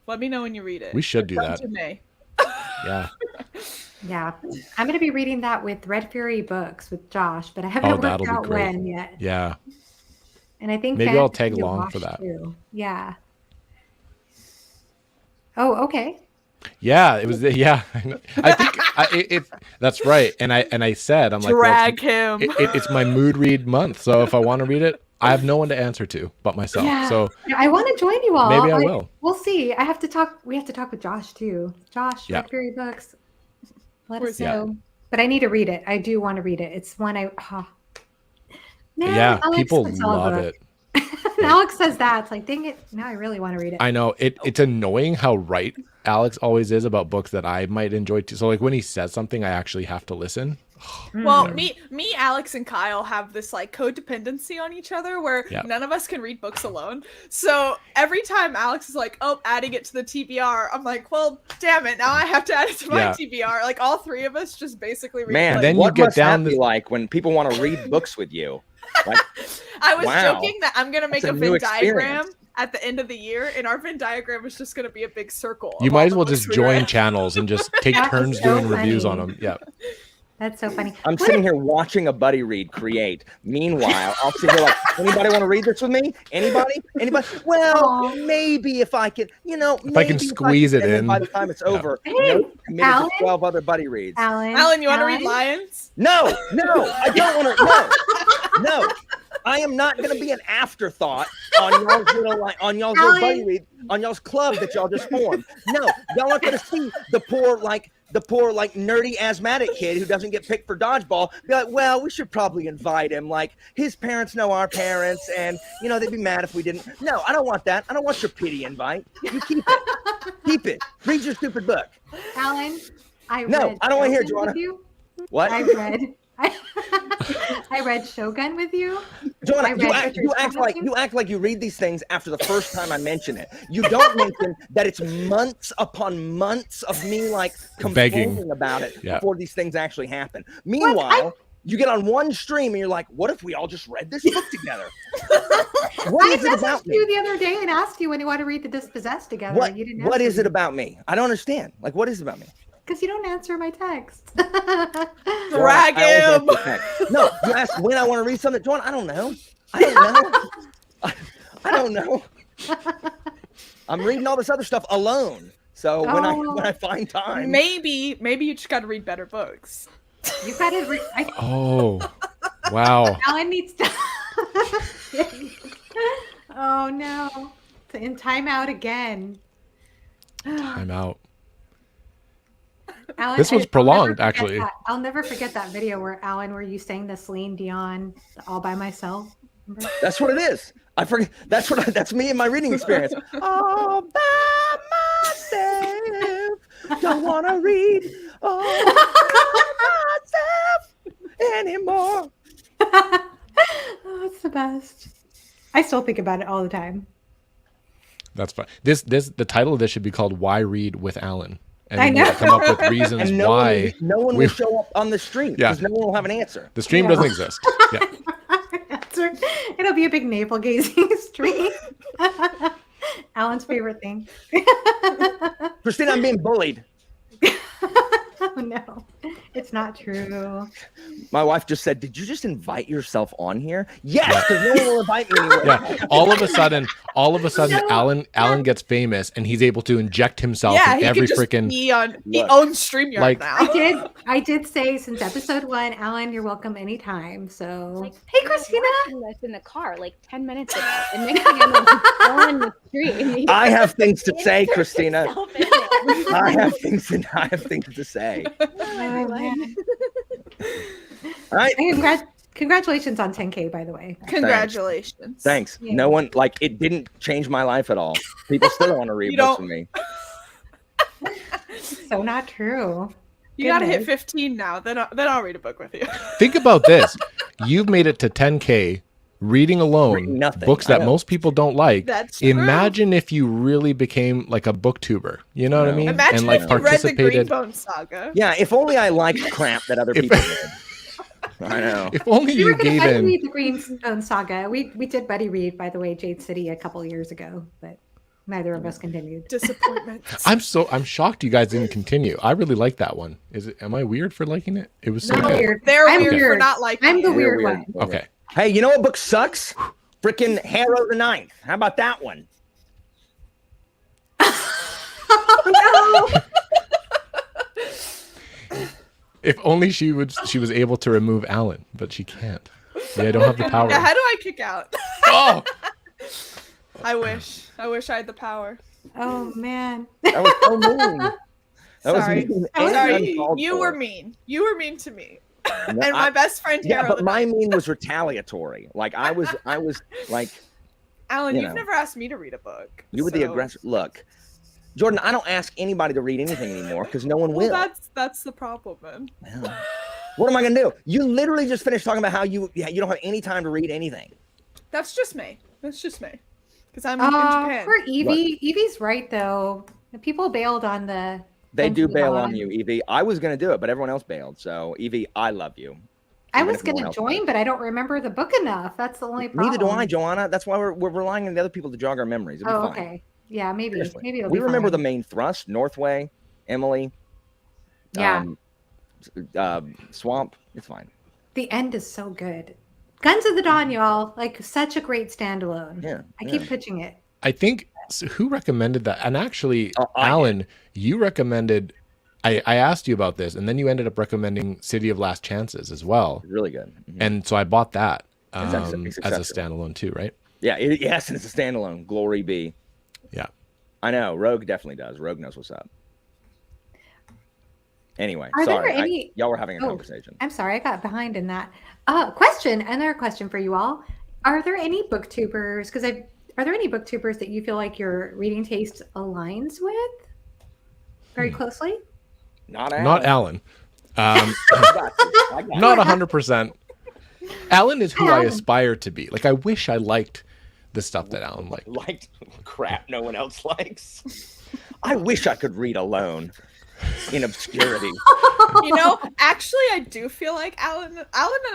Let me know when you read it. We should do Come that. to May. Yeah. Yeah, I'm going to be reading that with Red Fury Books with Josh, but I haven't worked that'll be out great. when yet. Yeah. And I think Maybe I'll Fantasy tag to along watch for that. too. Yeah. Oh, okay. Yeah, it was. Yeah, I think that's right. And I said, I'm like, Drag him. it's my mood read month. So if I want to read it, I have no one to answer to but myself. Yeah. So I want to join you all. maybe I will. We'll see. I have to talk. We have to talk with Josh too. Josh, Yeah. Red Fury Books. Let us Yeah. know. But I need to read it. I do want to read it. It's one I. Man, yeah, Alex people puts all love the- it. Alex says that. It's like, dang it. Now I really want to read it. I know it's annoying how right Alex always is about books that I might enjoy too. So like when he says something, I actually have to listen. Well, me, Alex, and Kyle have this like codependency on each other where none of us can read books alone. So every time Alex is like, "Oh, adding it to the TBR," I'm like, "Well, damn it! Now I have to add it to my TBR." Like all three of us just basically read. Man, like, then what you get must down that be the- like when people want to read books with you? Like, I was wow. joking that I'm gonna make That's a a new Venn diagram. experience. at the end of the year, and our Venn diagram is just going to be a big circle. You of might all as the well books just we join read. channels and just take That's turns so doing reviews on funny. them. Yeah. That's so funny. I'm sitting here watching a buddy read create. Meanwhile, I'll sit here like, anybody want to read this with me? Anybody? Well, Aw. maybe if I can, If I can squeeze it and then in. by the time it's over, Hey, committed Alan? to 12 other buddy reads. Alan, you want to read Lions? No, I don't want to. No, I am not going to be an afterthought on y'all's little buddy read, on y'all's club that y'all just formed. No, y'all aren't going to see the poor nerdy asthmatic kid who doesn't get picked for dodgeball be like, well, we should probably invite him. Like, his parents know our parents, and they'd be mad if we didn't. No, I don't want that. I don't want your pity invite. You keep it. Keep it. Read your stupid book. Alan, I don't want to hear Joanna. What? I read Shogun with you. Joanna, you act like you read these things after the first time I mention it. You don't mention that it's months upon months of me like complaining about it before these things actually happen. Meanwhile, you get on one stream and you're like, what if we all just read this book together? What is it about me? I messaged you the other day and asked you when you want to read The Dispossessed together. What is it about me? I don't understand. Like, what is it about me? Because you don't answer my text. Drag him. No, you asked when I want to read something. John, I don't know. I don't know. I'm reading all this other stuff alone. So when I find time, maybe you just got to read better books. You got to read. Oh, wow. Alan needs to. Oh no! In timeout again. I'm out. Alan, This was prolonged, actually. I'll never forget that video where you sang the Celine Dion "All by Myself." Remember? That's what it is. I forget. That's me in my reading experience. All by myself. Don't want to read all by myself anymore. Oh, it's the best. I still think about it all the time. That's fine. The title of this should be called "Why Read with Alan," and I we need know. to come up with reasons And why. no one will show up on the stream because no one will have an answer. The stream doesn't exist. Yeah. It'll be a big navel gazing stream. Alan's favorite thing. Christina, I'm being bullied. Oh no, it's not true. My wife just said, "Did you just invite yourself on here?" Yes, because no one will invite me anywhere. Yeah. All of a sudden, Alan gets famous, and he's able to inject himself in every freaking. He owns StreamYard now. I did say since episode 1, Alan, you're welcome anytime. So hey, Christina. This in the car like 10 minutes ago, and next thing I know, on the street. I have things to say, Christina. I have things to say. Oh, man. All right. Congratulations on 10K, by the way. Congratulations. Thanks. Yeah. No one it didn't change my life at all. People still don't want to read books with me. So not true. You gotta hit 15 now. Then I'll read a book with you. Think about this. You've made it to 10K reading alone, Reading nothing. books that most people don't like. That's true. Imagine if you really became like a booktuber. You know what I mean? Imagine and like if you read the Greenbone Saga. Yeah, if only I liked crap that other people did. I know. If only We were you going to gave buddy in. read the Greenstone Saga. We did buddy read, by the way, Jade City a couple years ago, but neither of us continued. Disappointment. I'm shocked you guys didn't continue. I really like that one. Am I weird for liking it? It was so No, good. weird. They're I'm weird for weird. not liking I'm the it. weird Weird. one. Okay. Hey, you know what book sucks? Frickin' Harrow the Ninth. How about that one? Oh, no. If only she was able to remove Alan, but she can't. Yeah, I don't have the power. Yeah, how do I kick out? Oh, I wish I had the power. Oh, man. That was so mean. That Sorry. was mean. Sorry, uncalled you for. were mean. You were mean to me. No, And my best friend Yeah, Tara. but my mean was retaliatory. Like I was like Alan, you you've know. never asked me to read a book. you were the so- aggressor. Look, Jordan, I don't ask anybody to read anything anymore because no one Well, will. that's the problem, man. Well, what am I gonna do? You literally just finished talking about how you don't have any time to read anything. That's just me. Because I'm in Japan. Poor Evie. Evie's right, though. The people bailed on the... They do bail on. on you, Evie. I was gonna do it, but everyone else bailed. So Evie, I love you. I even was if no one gonna else join, does. but I don't remember the book enough. That's the only problem. Neither do I, Joanna. That's why we're relying on the other people to jog our memories. It'll Oh, be fine. okay. Yeah, maybe Seriously. it'll We be remember the fine. main thrust: Northway, Emily, Yeah, Swamp. It's fine. the end is so good. Guns of the Dawn, y'all. Like such a great standalone. Yeah, I yeah. keep pitching it. I think who recommended that? And actually, I Alan, you recommended. I asked you about this, and then you ended up recommending City of Last Chances as well. It's really good. Mhm. And so I bought that It's as a exceptional. standalone too, right? Yeah, yes, and it's a standalone. Glory be. Yeah. I know. Rogue definitely does. Rogue knows what's up. Anyway, Are there sorry. any- Y'all were having a Oh, conversation. I'm sorry, I got behind in that. Another question for you all. Are there any booktubers? Are there any booktubers that you feel like your reading taste aligns with very closely? Not Alan. Not Alan. I got you. I got Not you. 100%. Alan is who I Alan. aspire to be. Like, I wish I liked the stuff that Alan liked. Liked crap no one else likes. I wish I could read alone in obscurity. You know, actually, I do feel like Alan and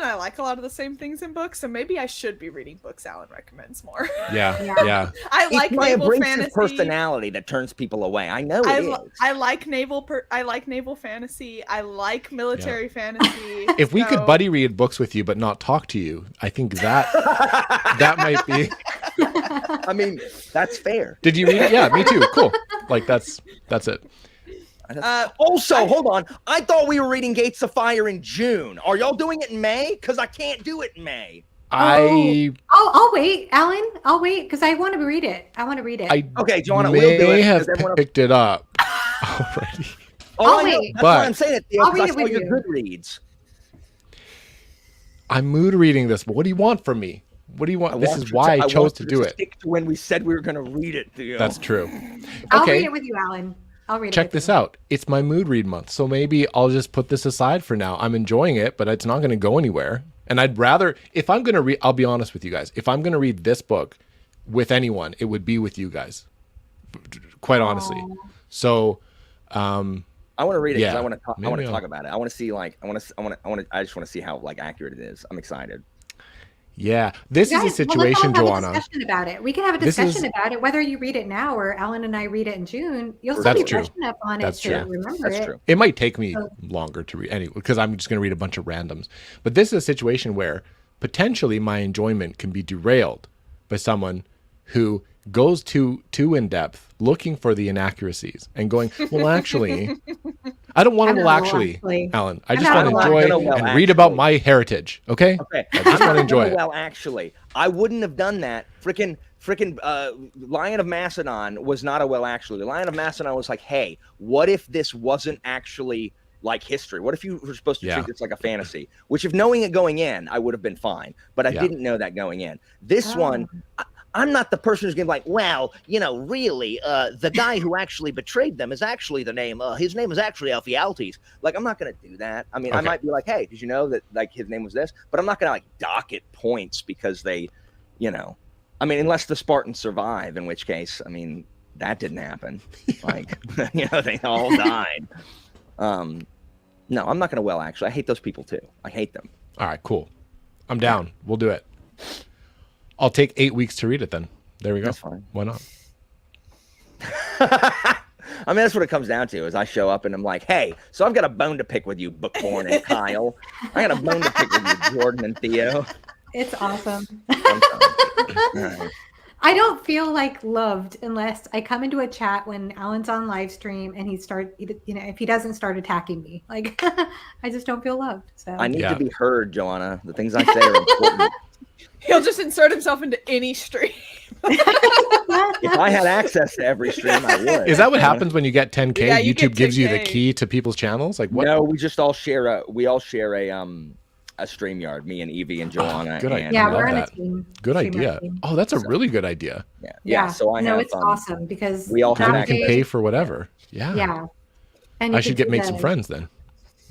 I like a lot of the same things in books, so maybe I should be reading books Alan recommends more. Yeah, Yeah. yeah. I like It's my naval abrasive fantasy. personality that turns people away. I know it is. I like naval fantasy. I like military fantasy. If we could so- buddy read books with you but not talk to you, I think that that might be. I mean, that's fair. Did you read it? Yeah, me too. Cool. Like that's it. Also, hold on. I thought we were reading Gates of Fire in June. Are y'all doing it in May? Because I can't do it in May. I'll wait, Alan. I'll wait because I want to read it. I want to read it. Okay, Joanna, may we'll do it. have 'cause everyone else- picked it up already. I'll I know. wait. That's But- why I'm saying it, Theo, I'll because read I it saw with your you. Goodreads. I'm mood reading this, but what do you want from me? What do you want? This is why I chose to do it. Stick to when we said we were going to read it, Theo. That's true. I'll read Okay, it with you, Alan. I'll read it. check with this you. out. It's my mood read month, so maybe I'll just put this aside for now. I'm enjoying it, but it's not going to go anywhere. And I'd rather, if I'm going to read, I'll be honest with you guys. If I'm going to read this book with anyone, it would be with you guys. Quite honestly. So, I want to read it because Yeah, I want to talk. I maybe want to I'll- talk about it. I want to see I just want to see how accurate it is. I'm excited. yeah, this Guys, is a well, situation, let's all have Joanna. a discussion about it. We can have a This is- discussion about it, whether you read it now or Alan and I read it in June. You'll still That's be true. brushing up on That's it to true. remember That's it. true. It might take me So- longer to read anyway, because I'm just going to read a bunch of randoms. But this is a situation where potentially my enjoyment can be derailed by someone who goes too in depth, looking for the inaccuracies and going, well, actually, I don't want I'm to. not Well, a actually, actually. Alan, I I'm just not want to a enjoy well, well, and read about actually. my heritage. Okay. Okay, I just want to enjoy it. Well, actually, I wouldn't have done that. Frickin' Lion of Macedon was not a well. Actually, Lion of Macedon was like, hey, what if this wasn't actually like history? What if you were supposed to Yeah. treat this like a fantasy? Which, if knowing it going in, I would have been fine. But I Yeah. didn't know that going in. This Oh. one. I'm not the person who's going to be like, well, really, the guy who actually betrayed them is actually his name is actually Alphialtes. Like, I'm not going to do that. I mean, I Okay. might be like, hey, did you know that, like, his name was this? But I'm not going to, like, dock it points because they, I mean, unless the Spartans survive, in which case, I mean, that didn't happen. Like, they all died. No, I'm not going to actually. I hate those people, too. I hate them. All right, cool. I'm down. We'll do it. I'll take 8 weeks to read it then. There we go. That's fine. Why not? I mean, that's what it comes down to. Is I show up and I'm like, "Hey, so I've got a bone to pick with you, Bookborn and Kyle. I got a bone to pick with you, Jordan and Theo." It's awesome. I'm sorry. I don't feel like loved unless I come into a chat when Alan's on live stream and if he doesn't start attacking me. Like, I just don't feel loved. So I need Yeah. to be heard, Joanna. The things I say are important. He'll just insert himself into any stream. If I had access to every stream, I would. Is that what happens when you get 10K? Yeah, you YouTube get gives you the 10K. key to people's channels? Like what? No, we just all share a StreamYard, me and Evie and Joanna. good idea. and, yeah, love we're on a that. team. Good Streamer idea. team. Oh, that's a really good idea. Yeah. So I have. it's awesome because we all have Then that you can access. pay for whatever. Yeah. Yeah. And I you should can make see some the- friends then.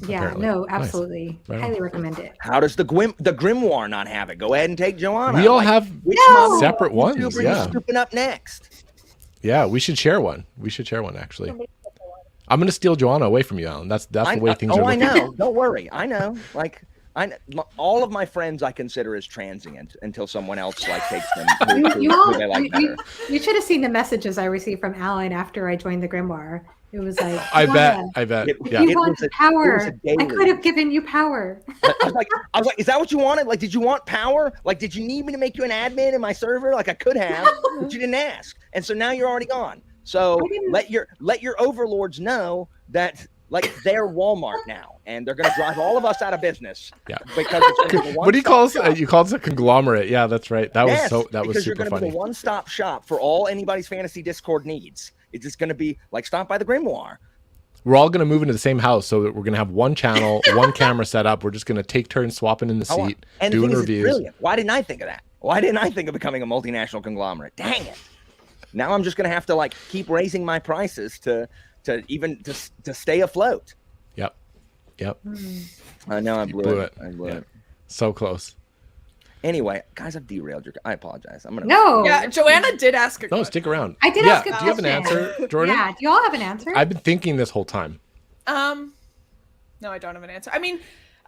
Yeah, apparently. no, Nice. absolutely. Right on. Highly recommend it. How does the Grimoire not have it? Go ahead and take Joanna. We all Like, have which No! mom separate ones. YouTuber Yeah. you scooping up next? Yeah, we should share one. We should share one actually. I'm gonna steal Joanna away from you, Alan. That's the way things are I looking. know. Don't worry. I know. Like, all of my friends I consider as transient until someone else like takes them You who they like better. should have seen the messages I received from Alan after I joined the Grimoire. It was like, I bet. if Yeah. you It want was a power, I daily. could have given you power. I was like, is that what you wanted? Like, did you want power? Like, did you need me to make you an admin in my server? Like, I could have, but you didn't ask, and so now you're already gone. So let your overlords know that like they're Walmart now, and they're going to drive all of us out of business. Yeah. Because it's gonna be the What do you call one-stop shop. it? You called it a conglomerate. Yeah, that's right. That Yes, was because you're super going to be funny. the one-stop shop for all anybody's fantasy Discord needs. It's just going to be like stop by the Grimoire. We're all going to move into the same house, so that we're going to have one channel, one camera set up. We're just going to take turns swapping in the seat, And the doing thing is, it's reviews. brilliant. Why didn't I think of that? Why didn't I think of becoming a multinational conglomerate? Dang it! Now I'm just going to have to like keep raising my prices to stay afloat. Yep. I know I You blew it. I blew Yeah. it. So close. Anyway, guys, I've derailed your. I apologize. I'm gonna. No. Yeah, Joanna did ask a No, question. stick around. I did Yeah, ask a do you have an question. answer, Jordan? Yeah. Do y'all have an answer? I've been thinking this whole time. No, I don't have an answer. I mean,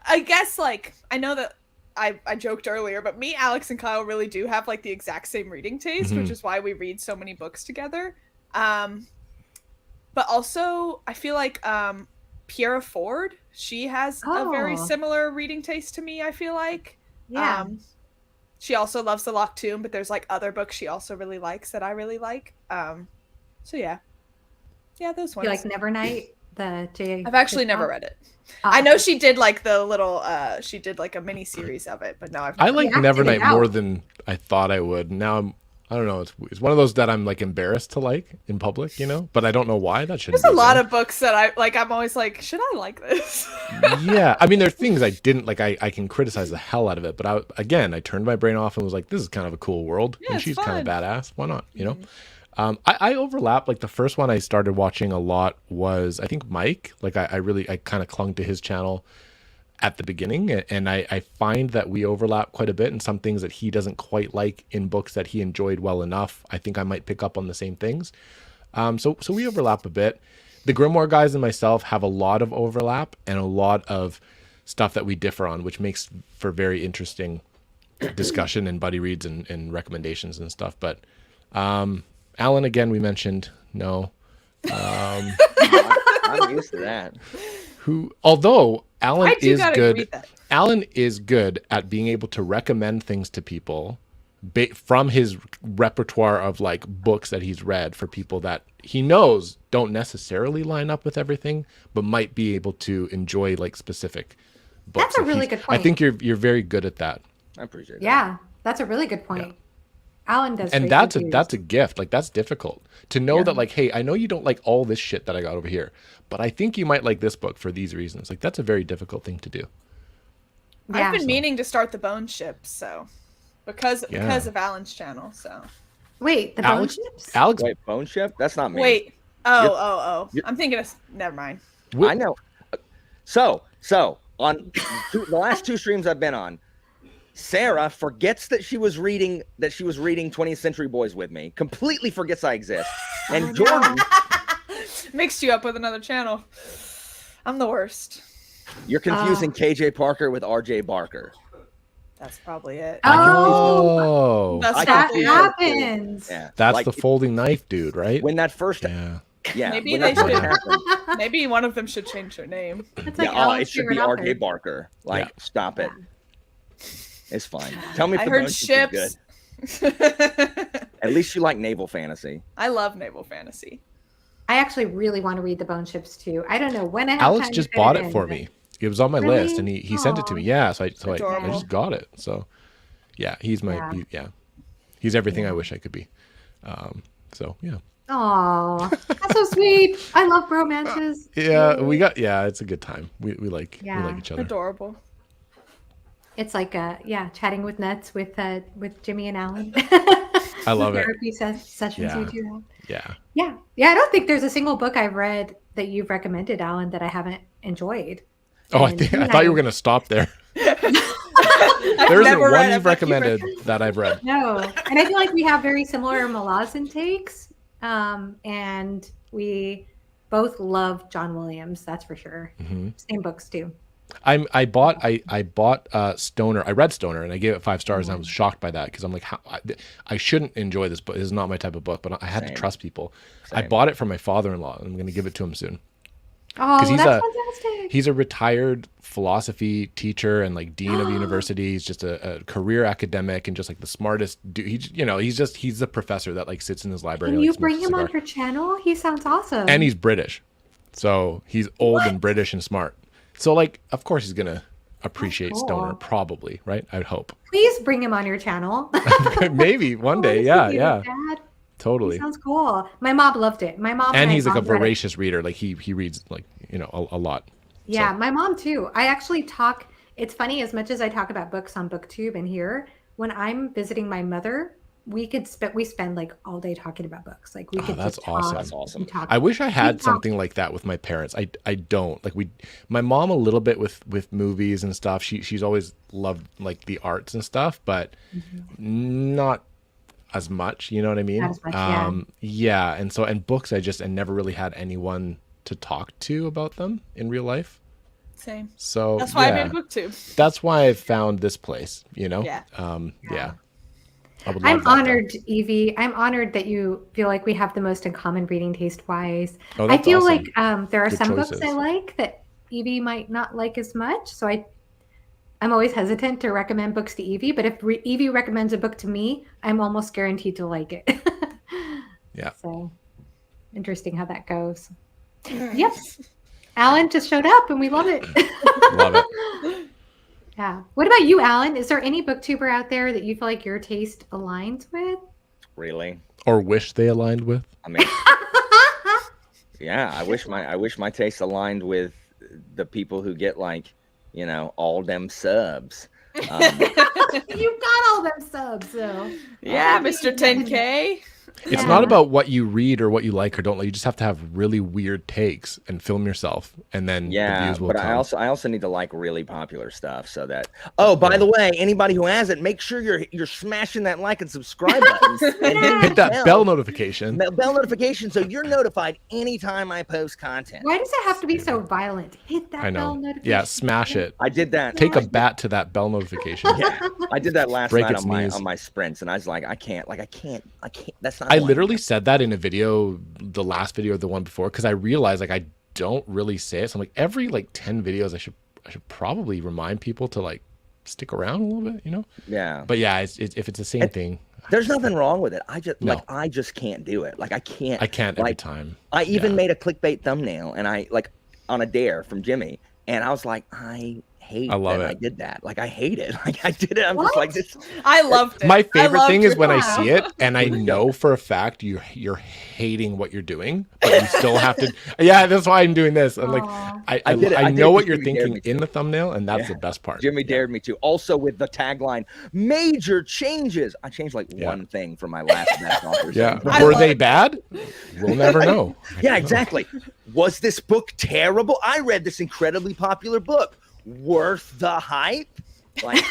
I guess like I know that I joked earlier, but me, Alex, and Kyle really do have like the exact same reading taste, which is why we read so many books together. But also I feel like Piera Ford, she has a very similar reading taste to me, I feel like. Yeah. She also loves the Locked Tomb, but there's like other books she also really likes that I really like. So yeah. Yeah, those ones. You like Nevernight? The J. I've actually never read it. I know she did like the little she did like a mini series of it, but no, I've never I like You have to get Nevernight out. more than I thought I would. Now I don't know. It's one of those that I'm like embarrassed to like in public, you know. But I don't know why. That shouldn't. There's a be lot thing. of books that I like. I'm always like, should I like this? Yeah, I mean, there are things I didn't like. I can criticize the hell out of it, but I turned my brain off and was like, this is kind of a cool world, Yeah, and it's she's kind of fun. badass. Why not? You know. I overlap. Like the first one I started watching a lot was I think Mike. Like I kind of clung to his channel at the beginning, and I find that we overlap quite a bit, and some things that he doesn't quite like in books that he enjoyed well enough, I think I might pick up on the same things. So we overlap a bit. The Grimoire guys and myself have a lot of overlap and a lot of stuff that we differ on, which makes for very interesting discussion and buddy reads and recommendations and stuff. But Alan, again, we mentioned no. I'm used to that. Although Alan I do is gotta good. read that. Alan is good at being able to recommend things to people from his repertoire of like books that he's read for people that he knows don't necessarily line up with everything, but might be able to enjoy like specific books. That's a Like, really he's- good I point. think you're very good at that. I appreciate it. Yeah, that's a really good point. Alan does. And great that's reviews. a gift. Like that's difficult to know that like, hey, I know you don't like all this shit that I got over here, but I think you might like this book for these reasons. Like that's a very difficult thing to do. Yeah. I've been meaning to start the Bone Ship, so because of Alan's channel. So Wait, the Alex, bone chips? Alex, Wait, Bone Ship? That's not me. wait, You're- oh, I'm thinking of never mind. I know. So on the last two streams I've been on, Sarah forgets that she was reading 20th Century Boys with me. Completely forgets I exist. And Jordan, Mixed you up with another channel. I'm the worst. you're confusing KJ Parker with RJ Barker. That's probably it. oh, That's I That probably confuse it. them too. happens. Yeah. that's like, the folding knife dude, right? when that first Yeah. yeah, Maybe when they that first should. happened, Maybe one of them should change their name. It's yeah, like Alan's it should be favorite RJ author. Barker. Like, Yeah. stop it. It's fine. Tell me if I the heard Bone Ship is ships. good. At least you like naval fantasy. I love naval fantasy. I actually really want to read the bone chips too. I don't know when I have Alex time to just fit bought in, it for but- me. It was on my Really? list, and he sent it to me. Aw. Yeah, so I Adorable. just got it. So yeah, he's my Yeah. he's everything I wish I could be. So yeah. Aw, that's so sweet. I love romances. Yeah, it's a good time. We like Yeah. each other. Adorable. It's like chatting with nuts with Jimmy and Alan. I love it. Therapy sessions Yeah. you two have. Yeah. Yeah. I don't think there's a single book I've read that you've recommended, Alan, that I haven't enjoyed. Oh, And I thought you were gonna stop there. I've There isn't never one read you've a book you've recommended that I've read. No, and I feel like we have very similar Malazan takes, and we both love John Williams. That's for sure. Mhm. Same books too. I bought Stoner. I read Stoner and I gave it 5 stars and I was shocked by that because I'm like, I shouldn't enjoy this book. This is not my type of book, but I had to trust people. I bought it from my father-in-law and I'm going to give it to him soon. Oh, He's that's fantastic. He's a retired philosophy teacher and like dean of university. He's just a career academic and just like the smartest dude. He's the professor that like sits in his library. Can like, you smokes bring a him on cigar. your channel? He sounds awesome. And he's British. So he's old and British and smart. So like, of course he's going to appreciate cool. Stoner, probably, right? I'd hope. Please bring him on your channel. Maybe one day. I Yeah. wanna see his dad. Totally. He sounds cool. My mom loved it. My mom And I he's like a bonded on it. voracious reader. Like he reads like, a lot. Yeah, So- my mom too. I actually talk. It's funny, as much as I talk about books on BookTube and here, when I'm visiting my mother, we spend like all day talking about books. Like we could that's just talk. awesome. That's awesome. and talk. I wish I had talk. something like that with my parents. I don't. Like my mom a little bit with movies and stuff. She's always loved like the arts and stuff, but not as much, you know what I mean? Not as much, yeah. And books I never really had anyone to talk to about them in real life. Same. So That's why yeah. I made a book too. That's why I found this place, Yeah. Yeah. I would love I'm that, though. honored, Evie. I'm honored that you feel like we have the most in common reading taste-wise. Oh, I that's feel awesome. like there are Good some books choices. I like that Evie might not like as much. So I'm always hesitant to recommend books to Evie. But if Evie recommends a book to me, I'm almost guaranteed to like it. Yeah. So interesting how that goes. Yep. Alan just showed up and we love it. Love it. Yeah. What about you, Alan? Is there any booktuber out there that you feel like your taste aligns with? Really? Or wish they aligned with. I mean, yeah. I wish my taste aligned with the people who get like, all them subs. You got all them subs, though. Yeah, Mr. 10K. It's Yeah. not about what you read or what you like or don't like. You just have to have really weird takes and film yourself, and then the Yeah, views will but come. I also need to like really popular stuff so that. Oh, by the way, anybody who has it, make sure you're smashing that like and subscribe buttons. And Hit that bell notification. bell notification so you're notified anytime I post content. Why does it have to be so violent? Hit that I bell know. notification. Yeah, smash it. I did that. Take a bat to that bell notification. Yeah, I did that last Break night its knees. on my sprints, and I was like, I can't. That's not. I who am. literally said that in a video, the last video, the one before, because I realized like I don't really say it. So I'm like, every like 10 videos, I should probably remind people to like stick around a little bit, Yeah. But yeah, it's if it's the same thing, There's nothing wrong with it. I just No. I just can't do it. Like I can't. I can't every like, time. I even Yeah. made a clickbait thumbnail, and I like on a dare from Jimmy, and I was like, I hate I love that it. I did that. Like I hate it. Like I did it. I'm just like this. I loved it. My I favorite loved thing your is when I laugh. see it and I know for a fact you're hating what you're doing, but you still have to. Yeah, that's why I'm doing this. I'm like, Aw. I did it. I I did know it what because you're Jimmy dared thinking me in the thumbnail, and that's Yeah. the best part. Jimmy dared me to. Also with the tagline, major changes. I changed like Yeah. one thing from my last best author. Yeah, I were love they it. bad? We'll never know. Yeah, exactly. Was this book terrible? I read this incredibly popular book. Worth the hype? Like,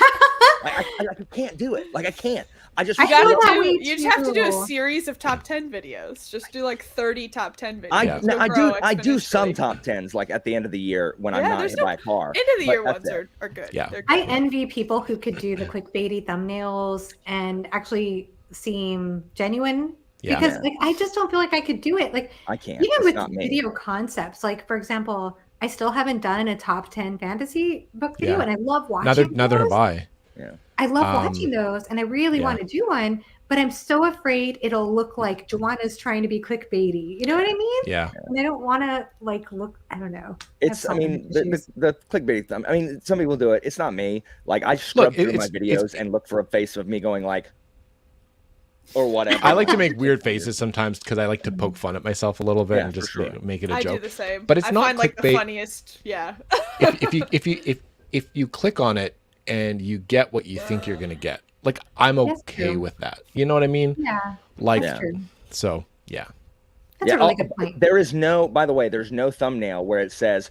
I can't do it. Like I can't. I just. I You gotta feel that way you just have to do a too. series of top 10 videos. Just do like 30 top 10 videos. I, Yeah. You'll I grow do some exponentially. top tens like at the end of the year when I'm Yeah, not there's hit no- by a car. End of the But year that's ones it. are good. Yeah. They're I good. envy people who could do the clickbaity thumbnails and actually seem genuine. Yeah. Because Yeah. like I just don't feel like I could do it. Like I can't. even It's with not me. video concepts, like for example, I still haven't done a top 10 fantasy book video, Yeah. and I love watching. Neither have those. I. I love watching those, and I really yeah. want to do one, but I'm so afraid it'll look like Joanna's trying to be clickbaity. You know what I mean? Yeah. And I don't want to like look. I don't know. It's. I That's mean, some issues. the clickbait. I mean, some people do it. It's not me. Like I scrub through my it's- videos and look for a face of me going like, or whatever. I like to make weird faces sometimes because I like to poke fun at myself a little bit Yeah, and for just sure. make it a I do joke. the same. But it's I not find like the clickbait. funniest. Yeah. If you click on it and you get what you think you're gonna get, like I'm That's okay true. with that. You know what I mean? Yeah, Like that's true. so, yeah. That's a really good point. There is no. By the way, there's no thumbnail where it says,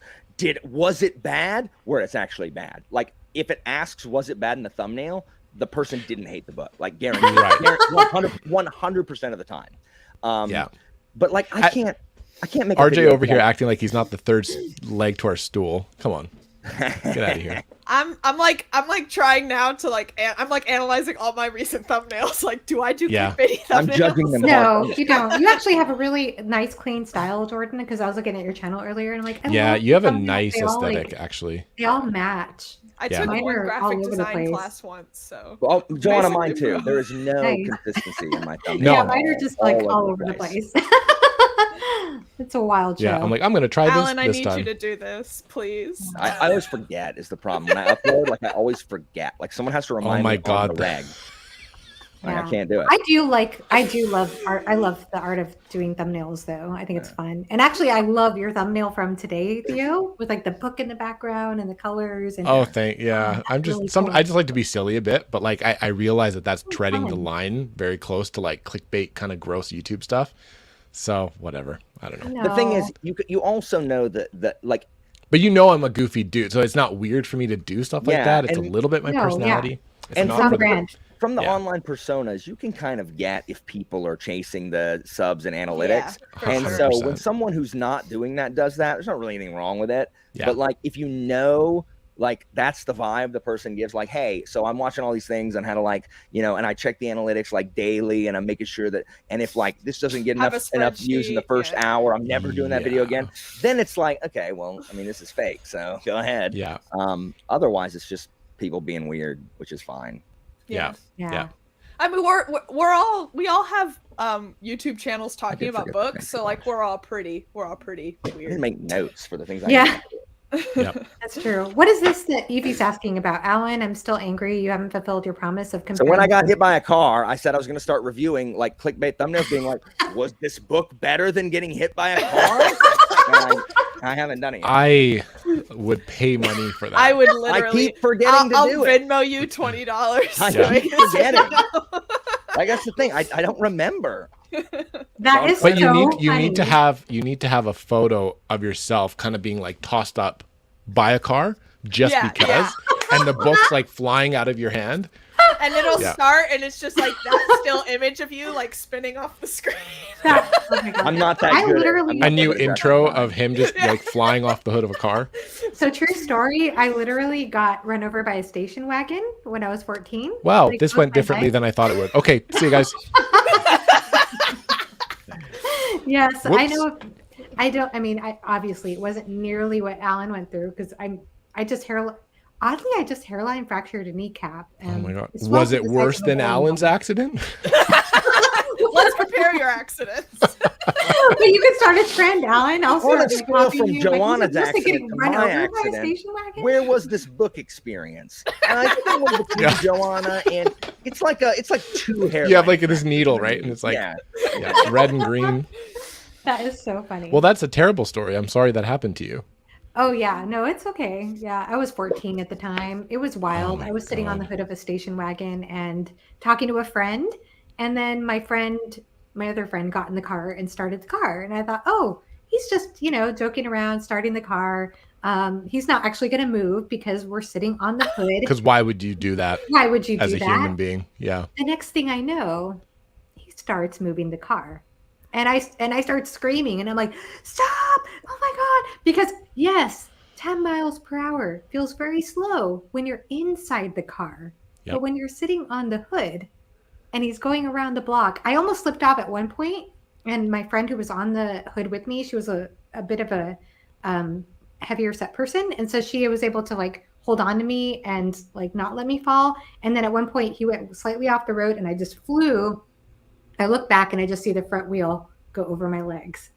was it bad?" Where it's actually bad. Like if it asks, "Was it bad?" in the thumbnail, the person didn't hate the book. Like guaranteed. Right. 100% of the time. Yeah. But like I can't make a RJ video over here like- acting like he's not the third leg to our stool. Come on. Get out of here. I'm like trying now to I'm like analyzing all my recent thumbnails. Like, do I do Yeah. clickbaity thumbnails? I'm judging them. No, you don't. You actually have a really nice, clean style, Jordan, because I was looking at your channel earlier and I'm like, Yeah, love you have a thumbnails. nice They all, aesthetic, like, actually. they all match. I Yeah. took Mine one are all graphic over the design place. class once, so Well, Joanna, Basically, mine too. bro. There is no Nice. consistency in my thumbnails. No. Yeah, mine are just like all over the place. It's a wild show. Yeah, I'm like, I'm gonna try Alan, I this need time. you to do this, please. I always forget is the problem. When I upload, like I always forget. Like someone has to remind my me on the God. reg. Like Yeah. I can't do it. I do love art. I love the art of doing thumbnails though. I think it's fun. And actually I love your thumbnail from today, Theo, with like the book in the background and the colors and Yeah. I'm just really cool. I just like to be silly a bit, but like I realize that that's treading the fun. line very close to like clickbait kind of gross YouTube stuff. So whatever. I don't know. The thing is, No. you also know that like But you know I'm a goofy dude, so it's not weird for me to do stuff like Yeah, that. It's a and- little bit my No, yeah. personality. It's And not Some for the- brand. from the Yeah. online personas, you can kind of get if people are chasing the subs and analytics. for And sure. so 100%. when someone who's not doing that does that, there's not really anything wrong with it. Yeah. But like if you know, like that's the vibe the person gives, like, hey, so I'm watching all these things on how to like, and I check the analytics like daily and I'm making sure that, and if like this doesn't get Have enough a views in the spreadsheet, first yeah. hour, I'm never doing that video Yeah. again. Then it's like, okay, well, I mean, this is fake. So go ahead. Yeah. Otherwise it's just people being weird, which is fine. Yeah. Yeah. Yeah. I mean, we all have YouTube channels talking about forget books, that. so like we're all pretty I didn't weird. make notes for the things I Yeah. Yep. That's true. What is this that Evie's asking about? Alan, I'm still angry. You haven't fulfilled your promise of So comparing. when I got hit by a car, I said I was going to start reviewing like clickbait thumbnails, being like, "Was this book better than getting hit by a car?" And I haven't done it yet. I would pay money for that. I would I literally. keep forgetting I'll to do it. Venmo you $20. I so keep can forgetting. sit down. Like that's the thing. I don't remember. That is But so you need to funny. have a photo of yourself kind of being like tossed up by a car just Yeah, because, yeah. and the book's like flying out of your hand. And it'll Yeah. start, and it's just like that still image of you like spinning off the screen. That- oh my God. I'm not that I good. literally- I'm A not new good at that. intro of him just like flying off the hood of a car. So true story. I literally got run over by a station wagon when I was 14. Wow, Like, this close went my differently life. than I thought it would. Okay, see you guys. Yes, I Whoops. know. I obviously it wasn't nearly what Alan went through because I just hairline fractured a kneecap. Oh my god, it's was it the size worse of a than bone. Alan's accident? Let's compare your accidents. But you can start a trend, Alan. I'll I want start to scroll copying from you. Like, Joanna's was it worse than getting accident to run my over by a accident. station wagon? Where was this book experience? And I think I went between Yeah. Joanna and it's like two hair. You have like this needle, right? And it's like yeah. yeah, red and green. That is so funny. Well, that's a terrible story. I'm sorry that happened to you. Oh yeah, no, it's okay. Yeah, I was 14 at the time. It was wild. my I was sitting on the God. hood of a station wagon and talking to a friend, and then my other friend got in the car and started the car, and I thought, oh, he's just joking around, starting the car. He's not actually going to move because we're sitting on the hood. Because why would you do that Why would you as do a that? human being? Yeah. The next thing I know, he starts moving the car. And I start screaming and I'm like, stop! Oh my God! Because yes, 10 miles per hour feels very slow when you're inside the car. Yep. But when you're sitting on the hood and he's going around the block, I almost slipped off at one point. And my friend who was on the hood with me, she was a bit of a heavier set person. And so she was able to like hold on to me and like not let me fall. And then at one point he went slightly off the road and I just flew. I look back and I just see the front wheel go over my legs.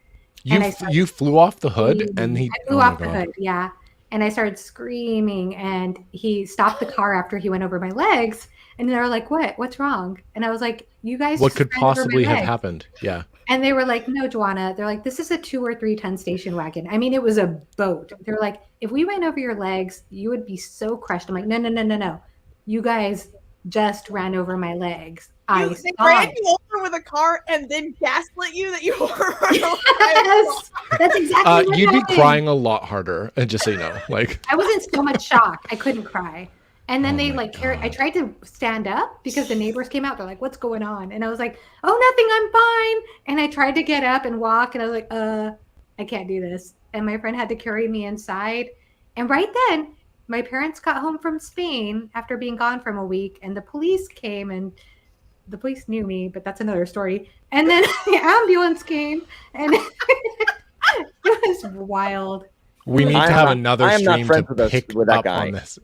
And I started You flew off the hood and he I flew oh my off the God. hood, yeah. And I started screaming and he stopped the car after he went over my legs. And they were like, what's wrong? And I was like, you guys What just could ran over my possibly have legs." happened? Yeah. And they were like, no, Joanna. They're like, this is a 2 or 3 ton station wagon. I mean, it was a boat. They're like, if we went over your legs, you would be so crushed. I'm like, no. You guys just ran over my legs. I They saw ran it. you over with a car and then gaslit you that you were. Yes, that's exactly what You'd be happened. crying a lot harder, just so you know. Like, I was in so much shock. I couldn't cry. And then Oh they my like carried. I God. tried to stand up because the neighbors came out. They're like, "What's going on?" And I was like, "Oh, nothing. I'm fine." And I tried to get up and walk, and I was like, I can't do this." And my friend had to carry me inside. And right then, my parents got home from Spain after being gone from a week, and the police came, and the police knew me, but that's another story. And then the ambulance came, and it was wild. We need to I'm have not- another I am not stream friends to with pick that up guy. on this.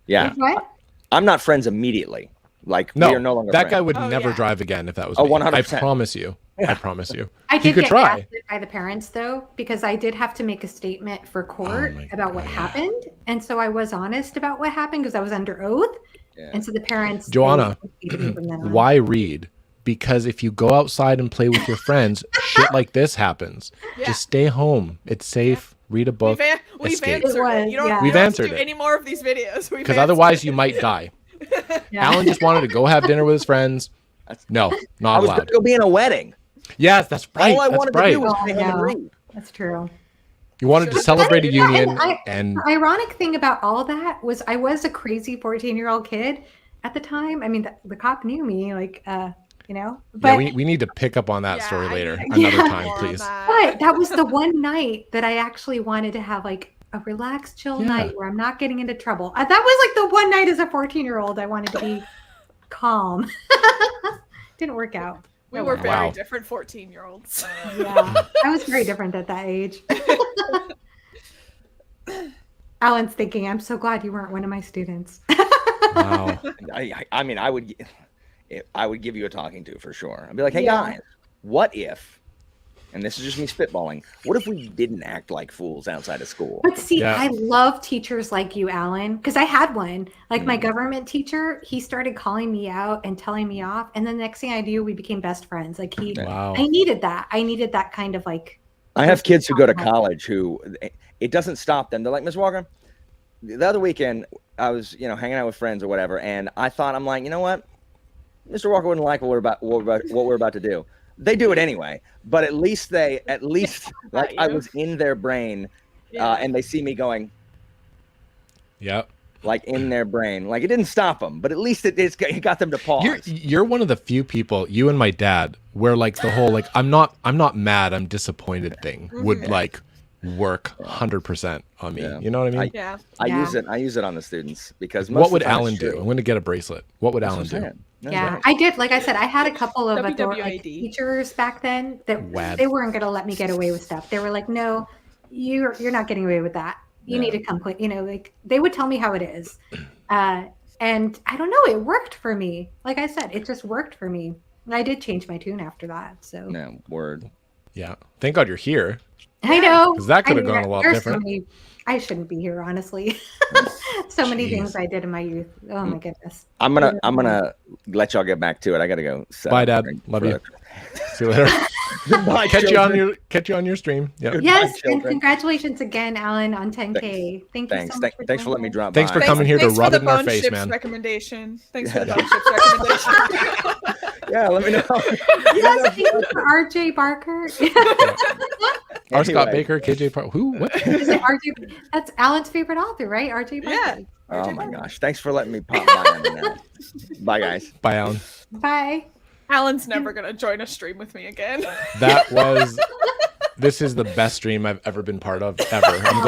Yeah, What? I'm not friends immediately. Like No, we are no longer that guy friends. would Oh, never yeah. drive again if that was Oh, me. 100%. I promise you. I promise you. I He did could get try. gaslit by the parents though, because I did have to make a statement for court my about what God. happened, and so I was honest about what happened because I was under oath, Yeah. and so the parents. Joanna, they hated me from then on. Why read? Because if you go outside and play with your friends, shit like this happens. Yeah. Just stay home. It's safe. Read a book. We've escape. answered It was, it. You don't, yeah. you We've don't answered have to do it. any more of these videos. Because otherwise you might die. Yeah. Alan just wanted to go have dinner with his friends. No, I not was going allowed. to go be in a wedding. Yes, that's right. All I That's wanted to right. do was Oh, stay home and no. read. That's true. You wanted to celebrate a union, and The ironic thing about all that was I was a crazy 14-year-old kid at the time. I mean, the cop knew me, like, you know. But yeah, we need to pick up on that story I later, need another Yeah. time, more on please. that. but that was the one night that I actually wanted to have like a relaxed, chill Yeah. night where I'm not getting into trouble. That was like the one night as a 14-year-old I wanted to be calm. Didn't work out. We Oh, were well. very Wow. different 14-year-olds. Yeah, I was very different at that age. Alan's thinking, I'm so glad you weren't one of my students. Wow. I mean, I would give you a talking to for sure. I'd be like, hey Yeah. guys, what if? And this is just me spitballing. What if we didn't act like fools outside of school? But see, Yeah. I love teachers like you, Alan, because I had one. Like my Mm. government teacher, he started calling me out and telling me off. And then the next thing I knew, we became best friends. Like Wow. I needed that. I needed that kind of like, I have kids who go to college who it doesn't stop them. They're like, Miss Walker, the other weekend I was, hanging out with friends or whatever, and I thought, I'm like, you know what? Mr. Walker wouldn't like what we're about to do. They do it anyway, but at least like I you. was in their brain, Yeah. and they see me going Yep. like in their brain. Like it didn't stop them, but at least it got them to pause. You're one of the few people, you and my dad, where like the whole like I'm not mad, I'm disappointed thing would like work 100% on me. Yeah. You know what I mean? Yeah. I Yeah. use it on the students because most What of would the time Alan it's do? true. I'm going to get a bracelet. What would That's Alan what I'm do? saying. No, yeah, right. I did. Like I said, I had a couple of WWAD. teachers back then that Wad. they weren't going to let me get away with stuff. They were like, no, you're not getting away with that. You Yeah. need to come clean. Like they would tell me how it is. And I don't know, it worked for me. Like I said, it just worked for me. And I did change my tune after that. So No, word. Yeah. Thank God you're here. I know. 'Cause that could I have mean, gone a lot there's different. So many, I shouldn't be here, honestly. So many Jeez. things I did in my youth. Oh my goodness. I'm gonna let y'all get back to it. I gotta go. set Bye, up Dad. drink Love for you. See you later. Goodbye, catch children. you on your stream. Yeah. Goodbye, Yes, and children. congratulations again, Alan, on 10K. Thank you Thanks. so much. Thanks for letting me joining us. drop Thanks by. for coming here to Thanks for rub the it in our bone face, chips man. recommendation. Thanks Yeah. for the bone chips recommendation. Yeah, let me know. Yes, thank you for RJ Barker. R. Scott Anyway. Baker, KJ Park. Who? What? Is it RJ? That's Alan's favorite author, right? RJ Barker. Yeah. Oh my gosh. Thanks for letting me pop by on that. Bye, guys. Bye, Alan. Bye. Alan's never gonna join a stream with me again. This is the best stream I've ever been part of, ever. I'm glad